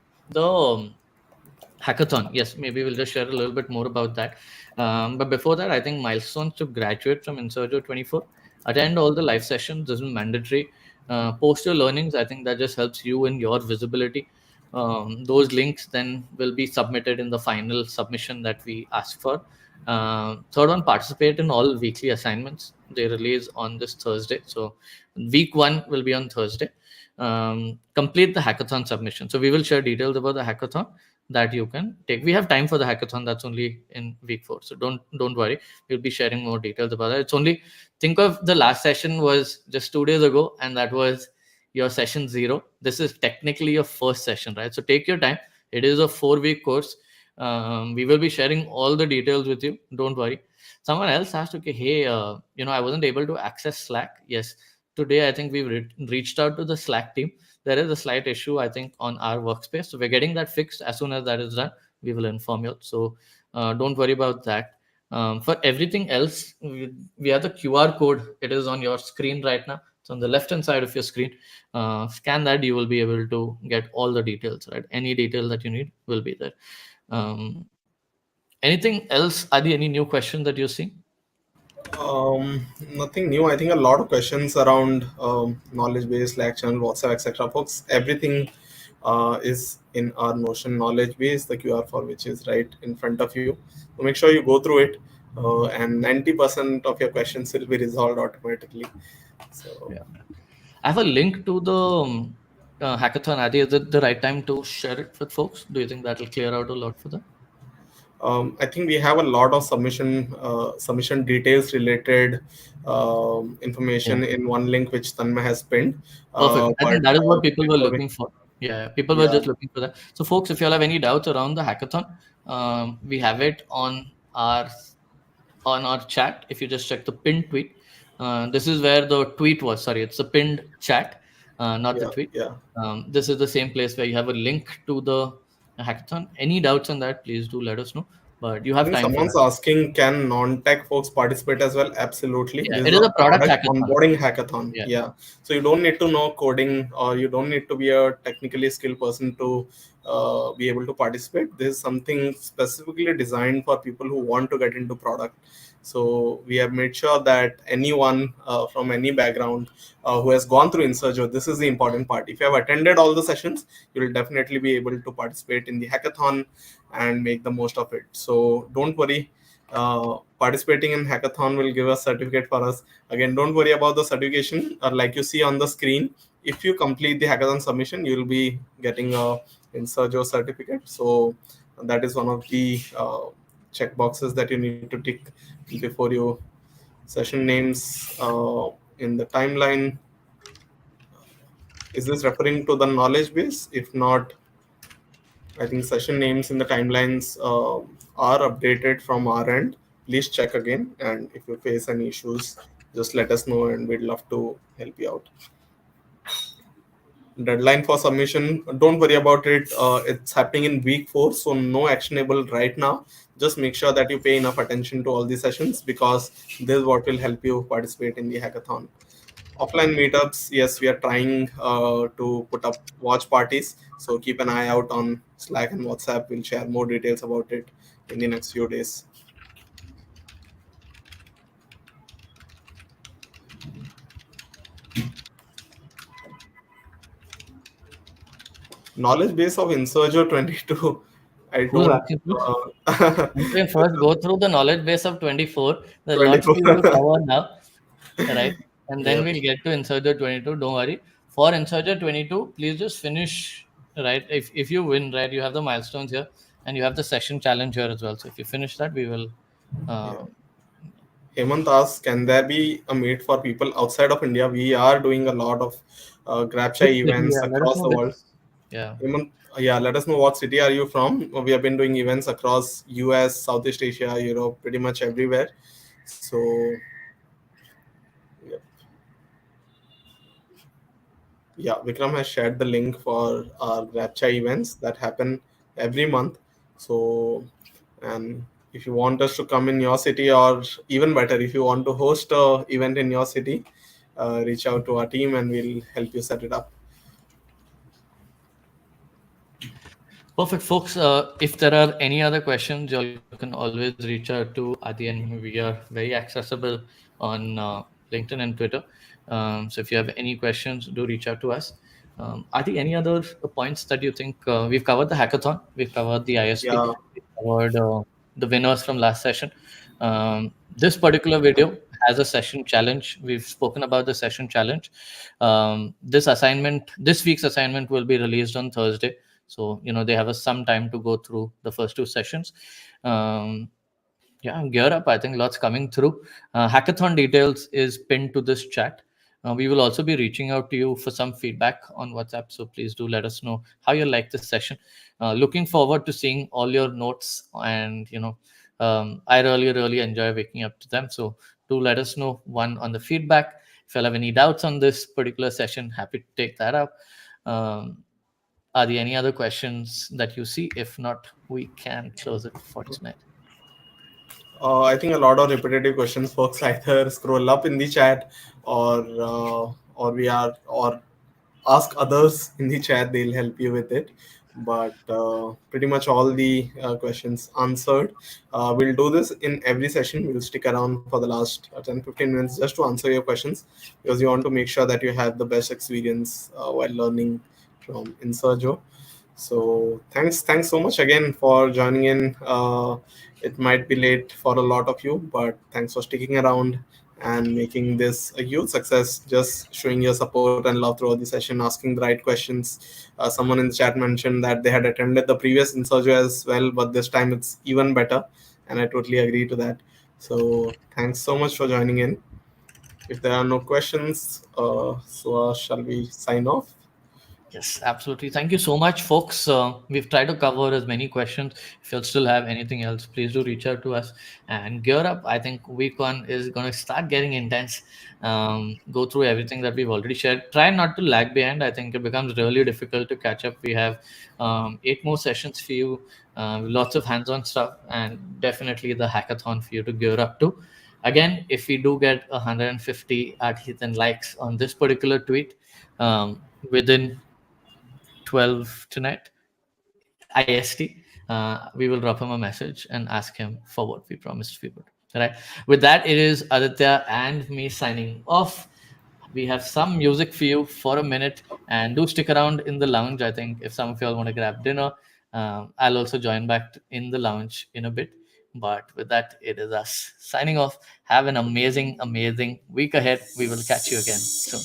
hackathon, yes, maybe we'll just share a little bit more about that. But before that, I think milestones to graduate from Insurjo 24: attend all the live sessions. This is mandatory. Post your learnings. I think that just helps you in your visibility. Those links then will be submitted in the final submission that we ask for. Third one, participate in all weekly assignments. They release on this Thursday, so week 1 will be on Thursday. Complete the hackathon submission. So we will share details about the hackathon that you can take. We have time for the hackathon. That's only in week 4, so don't worry. We'll be sharing more details about that. It's only, think of the last session was just 2 days ago, and that was your session 0. This is technically your first session, right? So take your time. It is a 4-week course. We will be sharing all the details with you. Don't worry. Someone else asked, okay, hey, I wasn't able to access Slack. Yes, today I think we've reached out to the Slack team. There is a slight issue, I think, on our workspace, so we're getting that fixed. As soon as that is done, we will inform you. So don't worry about that. For everything else, we have the QR code. It is on your screen right now. It's on the left hand side of your screen. Scan that, you will be able to get all the details, right? Any detail that you need will be there. Anything else, Adi? Any new question that you see? Nothing new. I think a lot of questions around knowledge base, Slack channel, WhatsApp, etc. Folks, everything is in our Notion knowledge base, the QR for which is right in front of you. So make sure you go through it, and 90% of your questions will be resolved automatically. So Yeah. I have a link to the hackathon. Adi, is it the right time to share it with folks? Do you think that will clear out a lot for them? I think we have a lot of submission details related Yeah. information in one link which Tanmay has pinned. Perfect. I But think that is what people were before we, looking for. Yeah, people were yeah, just looking for that. So, folks, if you all have any doubts around the hackathon, we have it on our chat. If you just check the pinned tweet, this is where the tweet was. Sorry, it's the pinned chat, not the yeah, tweet. yeah. This is the same place where you have a link to the hackathon. Any doubts on that, please do let us know. But you I have think time for someone's that. asking, can non-tech folks participate as well? Absolutely. Yeah, This it is is a a product product hackathon. onboarding hackathon. Yeah. Yeah. So you don't need to know coding, or you don't need to be a technically skilled person to be able to participate. This is something specifically designed for people who want to get into product. So we have made sure that anyone from any background who has gone through Insurjo, this is the important part. If you have attended all the sessions, you will definitely be able to participate in the hackathon and make the most of it. So don't worry. Participating in hackathon will give a certificate for us. Again, don't worry about the certification. Like you see on the screen, if you complete the hackathon submission, you will be getting a Insurjo certificate. So that is one of the check boxes that you need to tick before you session names in the timeline. Is this referring to the knowledge base? If not, I think session names in the timelines are updated from our end. Please check again, and if you face any issues, just let us know, and we'd love to help you out. Deadline for submission, don't worry about it. It's happening in week 4, so no actionable right now. Just make sure that you pay enough attention to all the sessions, because this is what will help you participate in the hackathon. Offline meetups, yes, we are trying to put up watch parties, so keep an eye out on Slack and WhatsApp. We'll share more details about it in the next few days. Knowledge base of Insurger 22. I Who's don't asking this? You can uh, first go through the knowledge base of 24. There's lots for 24. you to cover now, right? And then Yep. we'll get to Insurger 22. Don't worry. For Insurger 22, please just finish, right? If you win, right, you have the milestones here and you have the session challenge here as well. So if you finish that, we will. Yeah. Uh, Hemant asks, can there be a meet for people outside of India? We are doing a lot of grab chai which city? events Yeah, let us across know the which. world. Yeah. Hemant, yeah, let us know what city are you from. We have been doing events across US, Southeast Asia, Europe, pretty much everywhere. So, yeah, yeah, Vikram has shared the link for our grab chai events that happen every month. So, and if you want us to come in your city, or even better, if you want to host a event in your city, reach out to our team and we'll help you set it up. Perfect, folks. If there are any other questions, you can always reach out to Adi and me. We are very accessible on LinkedIn and Twitter. So if you have any questions, do reach out to us. Adi, any other points that you think we've covered the hackathon, we've covered the ISP, Yeah. we've covered the winners from last session. This particular video has a session challenge. We've spoken about the session challenge. This week's assignment will be released on Thursday, so they have some time to go through the first two sessions. um, yeah, gear up. I think lots coming through. Hackathon details is pinned to this chat. We will also be reaching out to you for some feedback on WhatsApp, so please do let us know how you like this session. Looking forward to seeing all your notes, and I really enjoy waking up to them. So do let us know one on the feedback. If you have any doubts on this particular session, happy to take that up. um, are there any other questions that you see? If not, we can close it for tonight. I think a lot of repetitive questions. Folks either scroll up in the chat, or we are or ask others in the chat. They'll help you with it. But pretty much all the questions answered. We'll do this in every session. We'll stick around for the last 10-15 minutes just to answer your questions, because you want to make sure that you have the best experience while learning from Insurjo. So thanks so much again for joining in. It might be late for a lot of you, but thanks for sticking around and making this a huge success. Just showing your support and love throughout the session, asking the right questions. Someone in the chat mentioned that they had attended the previous Insurjo as well, but this time it's even better, and I totally agree to that. So thanks so much for joining in. If there are no questions, shall we sign off? Yes, absolutely. Thank you so much, folks. We've tried to cover as many questions. If you'll still have anything else, please do reach out to us and gear up. I think week one is going to start getting intense. Go through everything that we've already shared. Try not to lag behind. I think it becomes really difficult to catch up. We have 8 more sessions for you, lots of hands on stuff, and definitely the hackathon for you to gear up to. Again, if we do get 150 and likes on this particular tweet, within 12 tonight IST, we will drop him a message and ask him for what we promised we would. Right. With that, it is Aditya and me signing off. We have some music for you for a minute, and do stick around in the lounge. I think if some of y'all want to grab dinner, I'll also join back in the lounge in a bit. But with that, it is us signing off. Have an amazing week ahead. We will catch you again soon.